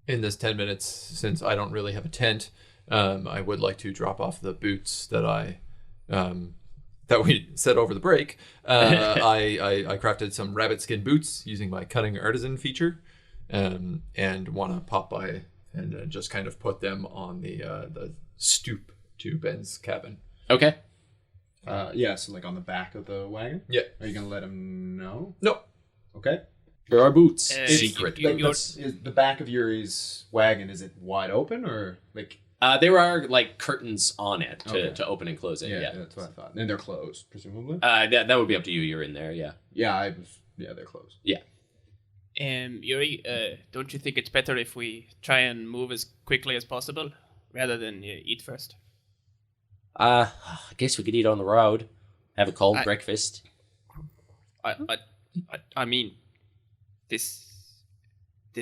In this 10 minutes, since I don't really have a tent, I would like to drop off the boots that that we said over the break. I crafted some rabbit skin boots using my cunning artisan feature, and want to pop by and just kind of put them on the stoop to Ben's cabin. Okay. So like on the back of the wagon? Yeah. Are you going to let him know? No. Okay. There are boots. Secret. Is the back of Yuri's wagon, is it wide open or like... There are like curtains on it to open and close it. Yeah, that's what I thought. And they're closed, presumably? That would be up to you. You're in there, yeah. Yeah, they're closed. Yeah. Yuri, don't you think it's better if we try and move as quickly as possible rather than eat first? I guess we could eat on the road. Have a cold breakfast. I mean, this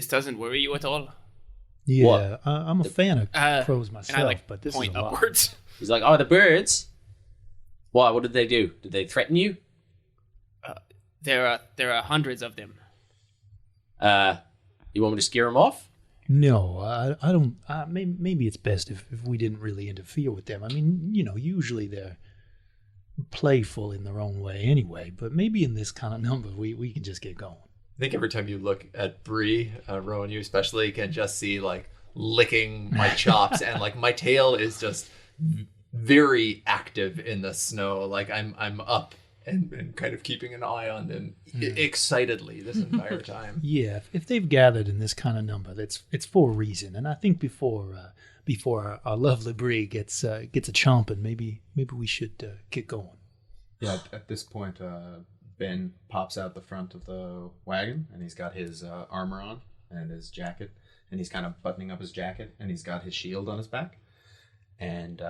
doesn't worry you at all. Yeah, What? I'm a fan of crows And myself, I like but this point is a lot. upwards. He's like, oh, the birds? Why? What did they do? Did they threaten you? There are hundreds of them. You want me to scare them off? No, I don't. Maybe it's best if we didn't really interfere with them. I mean, usually they're playful in their own way anyway, but maybe in this kind of number, we can just get going. I think every time you look at Bree, Rowan, you especially can just see like licking my chops, and like my tail is just very active in the snow. Like I'm up and kind of keeping an eye on them excitedly this entire time. Yeah, if they've gathered in this kind of number, it's for a reason. And I think before our lovely Bree gets a chomping, maybe we should get going. Yeah, at this point, Ben pops out the front of the wagon, and he's got his armor on and his jacket, and he's kind of buttoning up his jacket, and he's got his shield on his back, and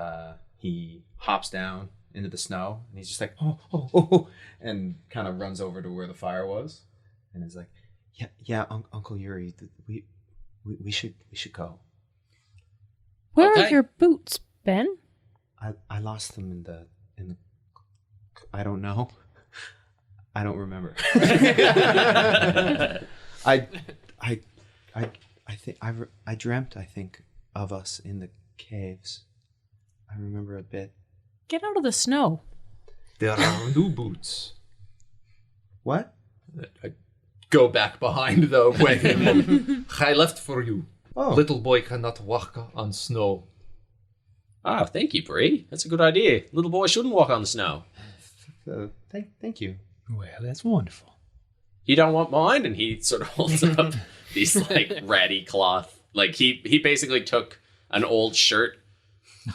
he hops down into the snow, and he's just like, oh, and kind of runs over to where the fire was, and is like, yeah, Uncle Yuri, we should go. Where are Okay. your boots, Ben? I lost them in the I don't know. I don't remember. I think I dreamt, I think, of us in the caves. I remember a bit. Get out of the snow. There are new boots. What? I go back behind the wagon. I left for you. Oh, Little boy cannot walk on snow. Oh, thank you, Bree. That's a good idea. Little boy shouldn't walk on the snow. thank you. Well, that's wonderful. You don't want mine? And he sort of holds up these like ratty cloth. Like he basically took an old shirt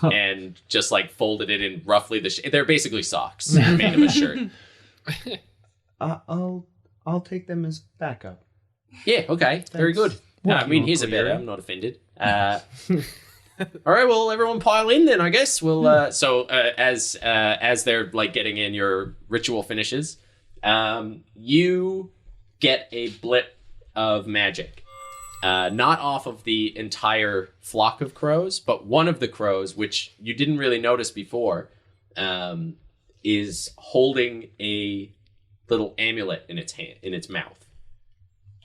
and just like folded it in roughly they're basically socks made of a shirt. I'll take them as backup. Yeah, okay. Very good. No, I mean, here's a better. I'm not offended. All right, well, everyone pile in then, I guess. We'll as they're like getting in, your ritual finishes. You get a blip of magic. Not off of the entire flock of crows, but one of the crows, which you didn't really notice before, is holding a little amulet in its hand, in its mouth,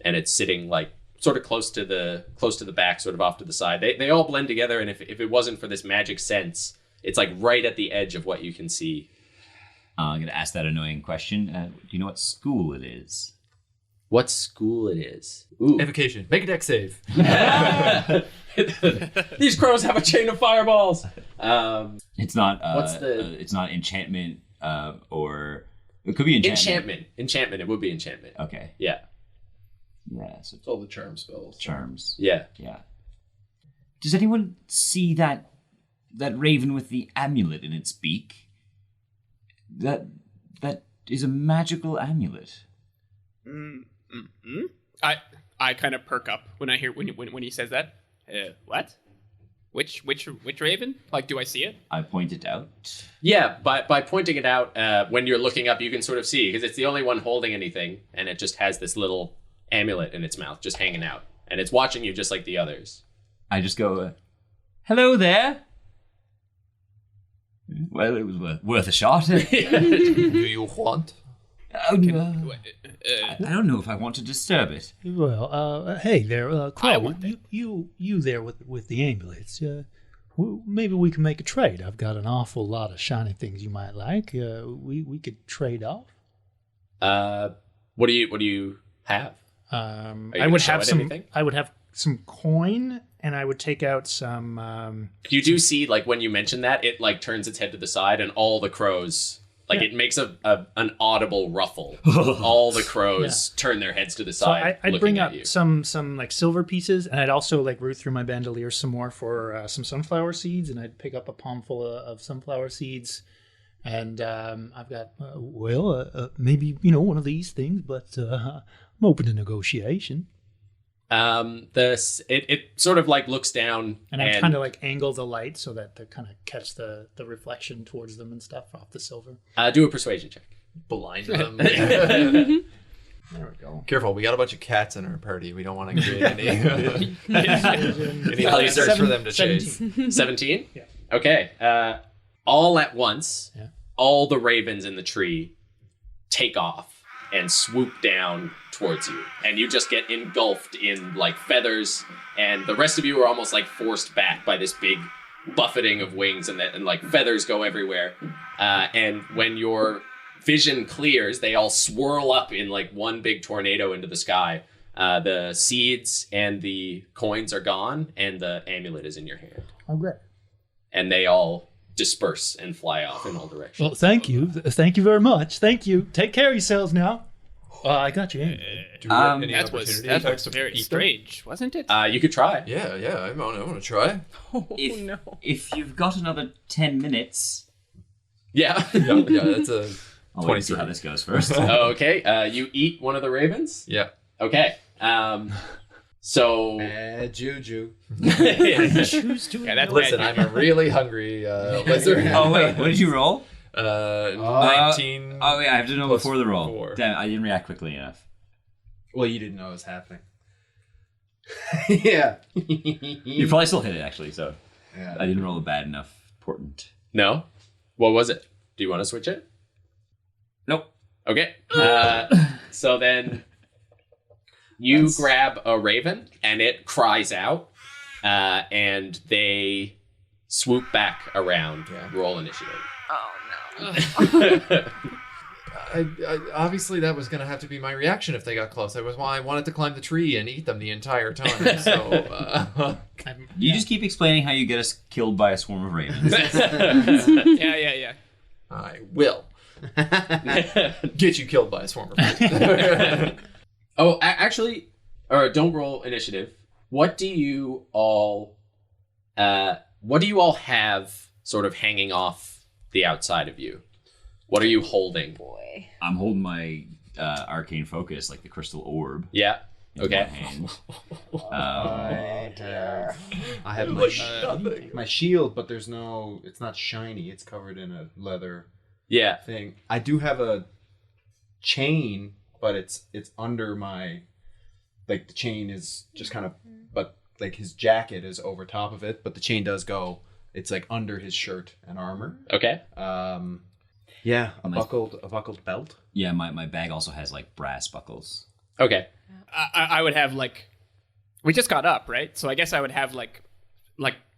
and it's sitting like sort of close to the back, sort of off to the side. They all blend together, and if it wasn't for this magic sense, it's like right at the edge of what you can see. I'm going to ask that annoying question. Do you know what school it is? What school it is? Ooh. Evocation. Make a deck save. These crows have a chain of fireballs. It's not. What's the- It's not enchantment, or it could be enchantment. Enchantment. It would be enchantment. Okay. Yeah. Yeah. So It's all the charm spells. charms. Yeah. Yeah. Does anyone see that raven with the amulet in its beak? That is a magical amulet. I kind of perk up when I hear when he says that. What? Which raven? Like, do I see it? I pointed out. Yeah, by pointing it out, when you're looking up, you can sort of see, because it's the only one holding anything, and it just has this little amulet in its mouth, just hanging out. And it's watching you just like the others. I just go, hello there. Well, it was worth a shot. Do you want? Oh, no. I don't know if I want to disturb it. Well, hey there, Crow. I want that. You there with the ambulance. Maybe we can make a trade. I've got an awful lot of shiny things you might like. We could trade off. What do you have? I gonna would show have it some. anything? I would have some coin, and I would take out some. You do see, like, when you mention that, it like turns its head to the side, and all the crows, like, it makes an audible ruffle. All the crows turn their heads to the So side. I'd looking bring at up you. some like silver pieces, and I'd also like root through my bandolier some more for some sunflower seeds, and I'd pick up a palmful of sunflower seeds. And I've got maybe one of these things, but I'm open to negotiation. It sort of like looks down And I kind of like angle the light so that they kind of catch the reflection towards them and stuff off the silver. do a persuasion check. Blind them. There we go. Careful, we got a bunch of cats in our party. We don't want to create any lasers for them to chase. 17? Yeah. Okay. All at once, Yeah. all the ravens in the tree take off and swoop down towards you. And you just get engulfed in like feathers. And the rest of you are almost like forced back by this big buffeting of wings and like feathers go everywhere. And when your vision clears, they all swirl up in like one big tornado into the sky. The seeds and the coins are gone, and the amulet is in your hand. Oh, great. And they all disperse and fly off in all directions. Well, thank you. Thank you very much. Thank you. Take care of yourselves now. I got you. Do we have any That was opportunity attacks to very eat them? strange, wasn't it? You could try. Yeah, I want to try. If you've got another 10 minutes, Yeah. Yeah, that's a I'll wait to see how this goes first. Okay. You eat one of the ravens. yeah. Okay. So Juju. Choose to. Yeah, that's Listen, bad. I'm a really hungry lizard. Oh, wait, what did you roll? 19. Oh, yeah, I have to know Plus before the roll. 4. Damn, I didn't react quickly enough. Well, you didn't know it was happening. Yeah. You probably still hit it, actually, so Yeah. I didn't roll a bad enough portent. no. What was it? Do you want to switch it? Nope. Okay. So then you grab a raven and it cries out, and they swoop back around. Roll initiative. I obviously, that was going to have to be my reaction if they got close. That was why I wanted to climb the tree and eat them the entire time. So, You just keep explaining how you get us killed by a swarm of ravens. Yeah. I will get you killed by a swarm of ravens. Oh, actually, or don't roll initiative. What do you all have sort of hanging off the outside of you? What are you holding? Boy. I'm holding my arcane focus, like the crystal orb. Yeah. in Okay. my hand. I have my shield, but there's no. It's not shiny. It's covered in a leather Yeah. thing. I do have a chain, but it's under my. Like the chain is just kind of, but like his jacket is over top of it, but the chain does go. It's like under his shirt and armor. Okay. Yeah, a buckled belt. Yeah, my bag also has like brass buckles. Okay. I would have like, we just got up, right? So I guess I would have like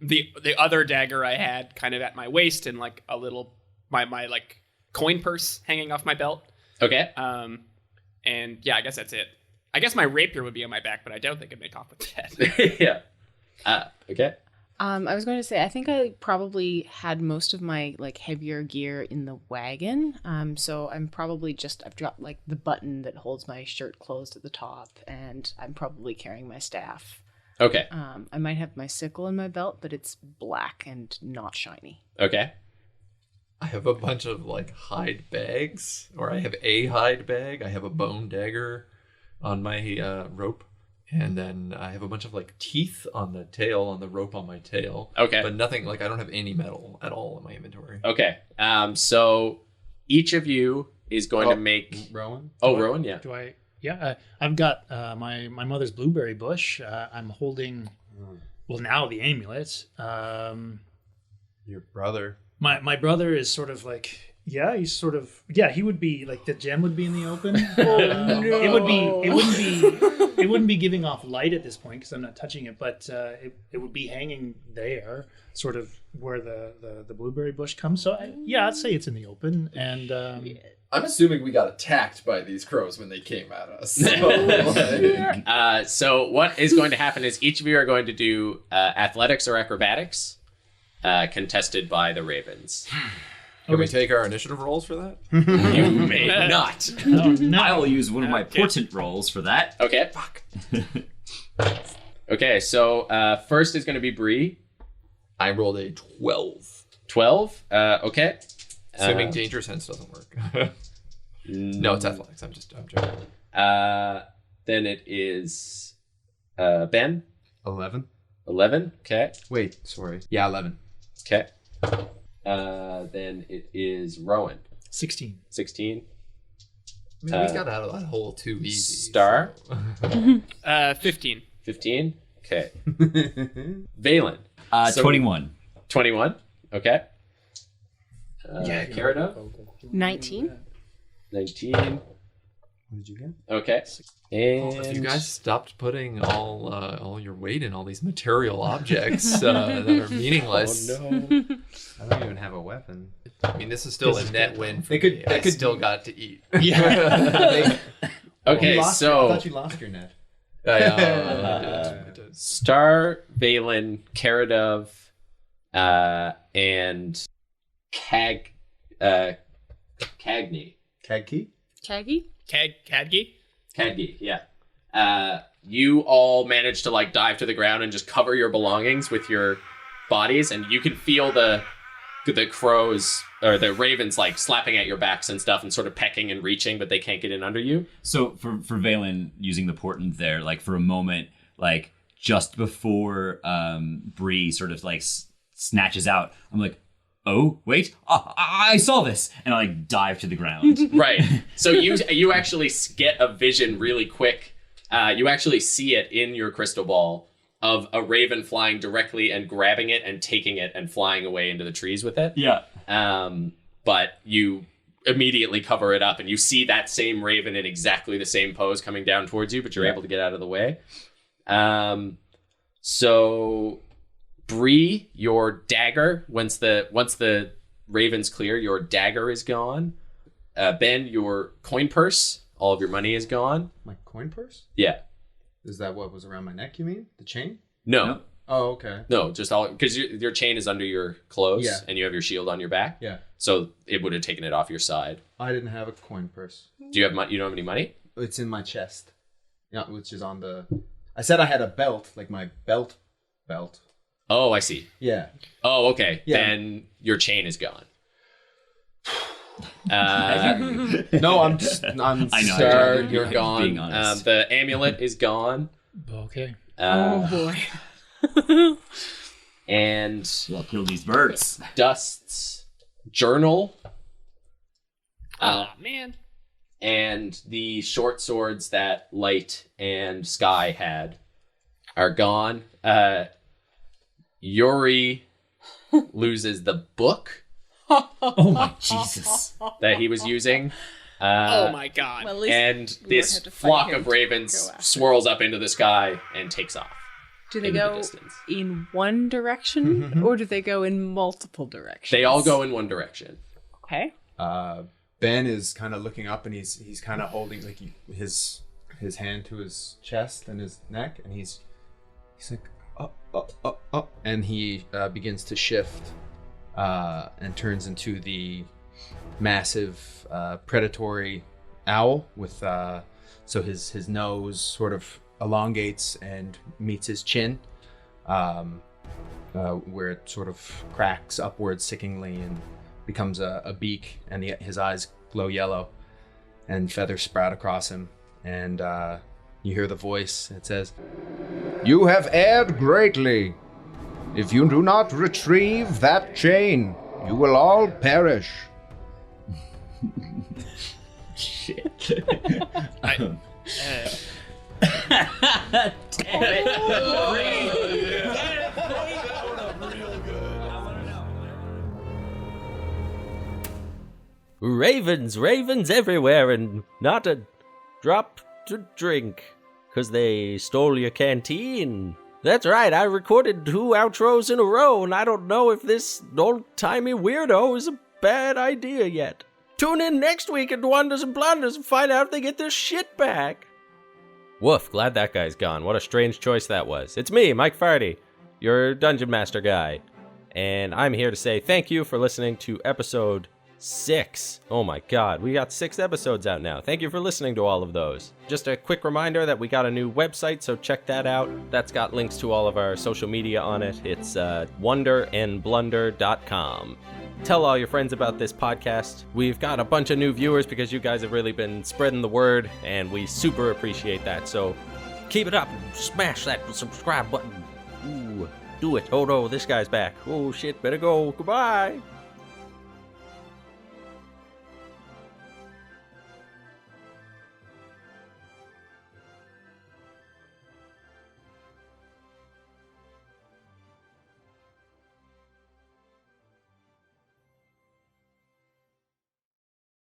the other dagger I had kind of at my waist and like a little my like coin purse hanging off my belt. Okay. And yeah, I guess that's it. I guess my rapier would be on my back, but I don't think I'd make off with that. Yeah. Okay. I was going to say, I think I probably had most of my like heavier gear in the wagon. So I'm probably I've dropped like the button that holds my shirt closed at the top, and I'm probably carrying my staff. Okay. I might have my sickle in my belt, but it's black and not shiny. Okay. I have a bunch of like hide bags, or I have a hide bag. I have a bone dagger on my rope. And then I have a bunch of like teeth on the tail, on the rope on my tail. Okay. But nothing, like I don't have any metal at all in my inventory. Okay. So each of you is going to make. Rowan. Oh, Rowan. Yeah. Do I? Yeah, I've got my mother's blueberry bush. I'm holding, well, now the amulet. Your brother. My brother is sort of like, he would be like, the gem would be in the open. It wouldn't be giving off light at this point because I'm not touching it, but it would be hanging there, sort of where the blueberry bush comes. So I'd say it's in the open. And I'm assuming we got attacked by these crows when they came at us. So what is going to happen is each of you are going to do athletics or acrobatics, contested by the ravens. Can we take our initiative rolls for that? You may not. oh, no. I will use one of my portent rolls for that. Okay. Fuck. Okay. So first is going to be Bree. I rolled a 12. 12. Okay. Assuming danger sense doesn't work. No, it's athletics. I'm joking. Then it is Ben. 11. 11. Okay. Wait, sorry. Yeah, 11. Okay. Then it is Rowan. 16. 16. I mean, we got out of that hole too easy. Star. 15. 15. Okay. Valen. 21. 21. Okay. Carada. 19. 19. What did you get? Okay. And If you guys stopped putting all your weight in all these material objects that are meaningless, Oh no. I don't even have a weapon. I mean, this is still a net win for They could- me. they I could- still got to eat. Yeah. Okay, I so thought you lost your net. I did. Star, Valen, Karadov, and Cagney. Kagki? Kaggy? Cadgy? Cagney, yeah. You all manage to like dive to the ground and just cover your belongings with your bodies, and you can feel the crows or the ravens like slapping at your backs and stuff and sort of pecking and reaching, but they can't get in under you. So for Valen using the portent there, like for a moment, like just before Bree sort of like snatches out, I'm like, oh wait, I saw this, and I like dive to the ground. Right. So you actually get a vision really quick. You actually see it in your crystal ball of a raven flying directly and grabbing it and taking it and flying away into the trees with it. Yeah. But you immediately cover it up and you see that same raven in exactly the same pose coming down towards you, but you're able to get out of the way. So Bree, your dagger, once the raven's clear, your dagger is gone. Ben, your coin purse, all of your money is gone. My coin purse? Yeah. Is that what was around my neck, you mean? The chain? No. Oh, okay. No, just all because your chain is under your clothes Yeah. and you have your shield on your back. Yeah. So it would have taken it off your side. I didn't have a coin purse. Do you have money? You don't have any money? It's in my chest. Yeah, which is on the... I said I had a belt, like my belt. Oh, I see. Yeah. Oh, okay. Yeah. Then your chain is gone. No, I'm I know. Sir, I'm you're gone. being honest. The amulet is gone. Okay. Oh boy. And I'll kill these birds. Dust's journal Oh, man. and the short swords that Light and Sky had are gone. Yuri loses the book Oh my Jesus. that he was using. Oh, my God. Well, at least And we won't this have to fight flock him of to ravens go after. swirls up into the sky and takes off. Do they into the go distance. in one direction or do they go in multiple directions? They all go in one direction. Okay. Ben is kind of looking up and he's kind of holding like his hand to his chest and his neck, and he's like up, and he begins to shift and turns into the massive predatory owl with so his nose sort of elongates and meets his chin, where it sort of cracks upwards sickeningly and becomes a beak, and his eyes glow yellow, and feathers sprout across him, and you hear the voice. It says, "You have erred greatly. If you do not retrieve that chain, you will all perish." Shit. Ravens everywhere, and not a drop to drink, 'cause they stole your canteen. That's right, I recorded 2 outros in a row, and I don't know if this old-timey weirdo is a bad idea yet. Tune in next week at Wonders and Blunders and find out if they get their shit back. Woof, glad that guy's gone. What a strange choice that was. It's me, Mike Farty, your Dungeon Master guy. And I'm here to say thank you for listening to episode 6. Oh my god, we got 6 episodes out now. Thank you for listening to all of those. Just a quick reminder that we got a new website, so check that out. That's got links to all of our social media on it. It's wonderandblunder.com. tell all your friends about this podcast. We've got a bunch of new viewers because you guys have really been spreading the word, and we super appreciate that. So keep it up. Smash that subscribe button. Ooh, do it. Oh no, this guy's back. Oh shit, better go. Goodbye.